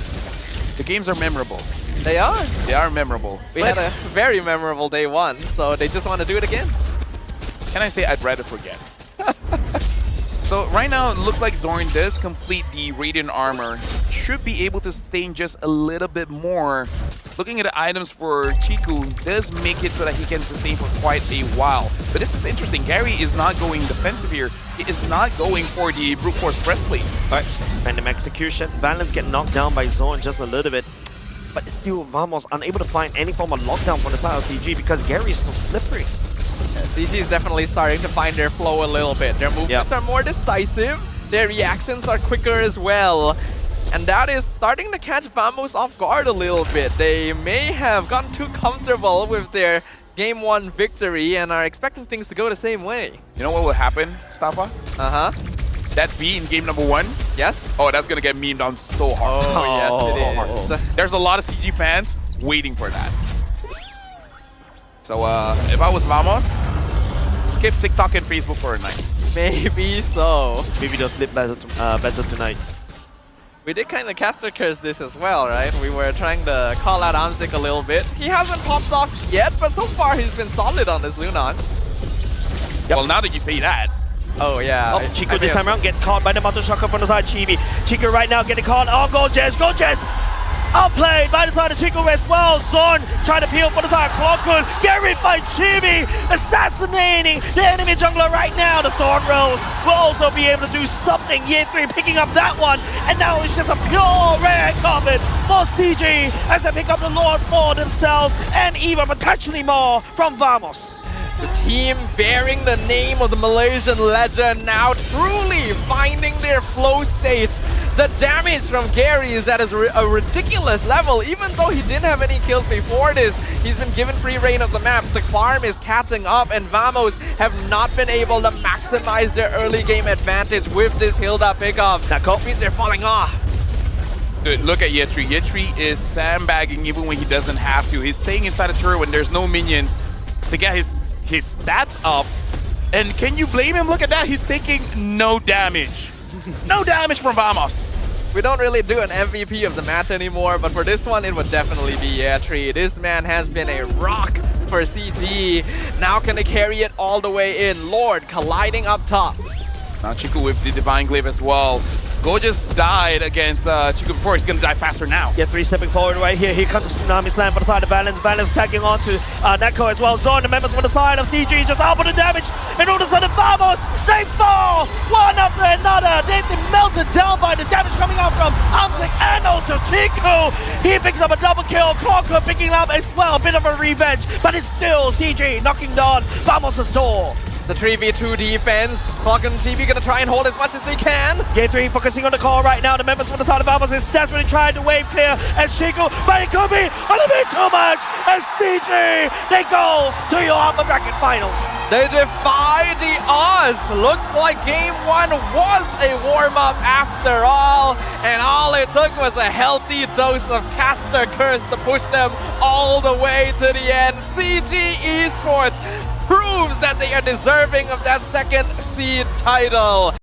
The games are memorable. They are. They are memorable. We had a very memorable day one, so they just want to do it again. Can I say I'd rather forget? So right now, it looks like Zorn does complete the Radiant Armor. Should be able to sustain just a little bit more. Looking at the items for Chiku does make it so that he can sustain for quite a while. But this is interesting. Gary is not going defensive here. He is not going for the Brute Force Breastplate. Alright, random execution. Balance get knocked down by Zorn just a little bit. But still, Vamos unable to find any form of lockdown from the side of CG because Gary is so slippery. Yeah, CG is definitely starting to find their flow a little bit. Their movements are more decisive. Their reactions are quicker as well. And that is starting to catch Vamos off guard a little bit. They may have gotten too comfortable with their Game 1 victory and are expecting things to go the same way. You know what will happen, Staffa? That B in game number 1? Yes? Oh, that's gonna get memed on so hard. Oh, yes, it is. There's a lot of CG fans waiting for that. So, if I was Vamos, skip TikTok and Facebook for a night. Maybe so. Maybe they'll sleep better tonight. We did kind of caster curse this as well, right? We were trying to call out Amzik a little bit. He hasn't popped off yet, but so far he's been solid on this Lunox. Well, now that you say that, Oh, yeah. Oh, Chico this time around get caught by the Mountain Shocker from the side. Chico right now getting caught. Oh, go Jess, go Jess! Outplayed by the side of Chico as well. Zorn trying to peel for the side of Clockwood. Get ripped by Chibi, assassinating the enemy jungler right now. The Thorn Rose will also be able to do something. Ye3 picking up that one, and now it's just a pure rare carpet for CG as they pick up the Lord for themselves, and even potentially more from Vamos. The team bearing the name of the Malaysian legend now truly finding their flow state. The damage from Gary is at a ridiculous level. Even though he didn't have any kills before this, he's been given free reign of the map. The farm is catching up, and Vamos have not been able to maximize their early game advantage with this Hilda pickup. That means they're falling off. Dude, look at Ye3. Ye3 is sandbagging even when he doesn't have to. He's staying inside the turret when there's no minions to get his stats up. And can you blame him? Look at that. He's taking no damage. No damage from Vamos. We don't really do an MVP of the match anymore, but for this one, it would definitely be Ye3. This man has been a rock for CG. Now can they carry it all the way in? Lord colliding up top. Now Chico with the Divine Glaive as well. Go just died against Chico before. He's going to die faster now. Ye3 stepping forward right here. Here comes Tsunami Slam for the side of Balance. Balance tagging on to Neko as well. Zorn, the members on the side of CG, just out for the damage. And all of a sudden, Vamos, they fall one after another. They've been melted down by the damage coming out from Amsik and also Chico. He picks up a double kill. Clocker picking up as well. A bit of a revenge, but it's still CG knocking down Vamos' door. The 3v2 defense. Clock and TV gonna try and hold as much as they can. Ye3 focusing on the call right now. The members from the side of Vamos is desperately trying to wave clear as Chico, but it could be a little bit too much as CG. They go to your upper bracket finals. They defy the odds. Looks like game one was a warm-up after all, and all it took was a healthy dose of caster curse to push them all the way to the end. CG Esports proves that they are deserving of that second seed title.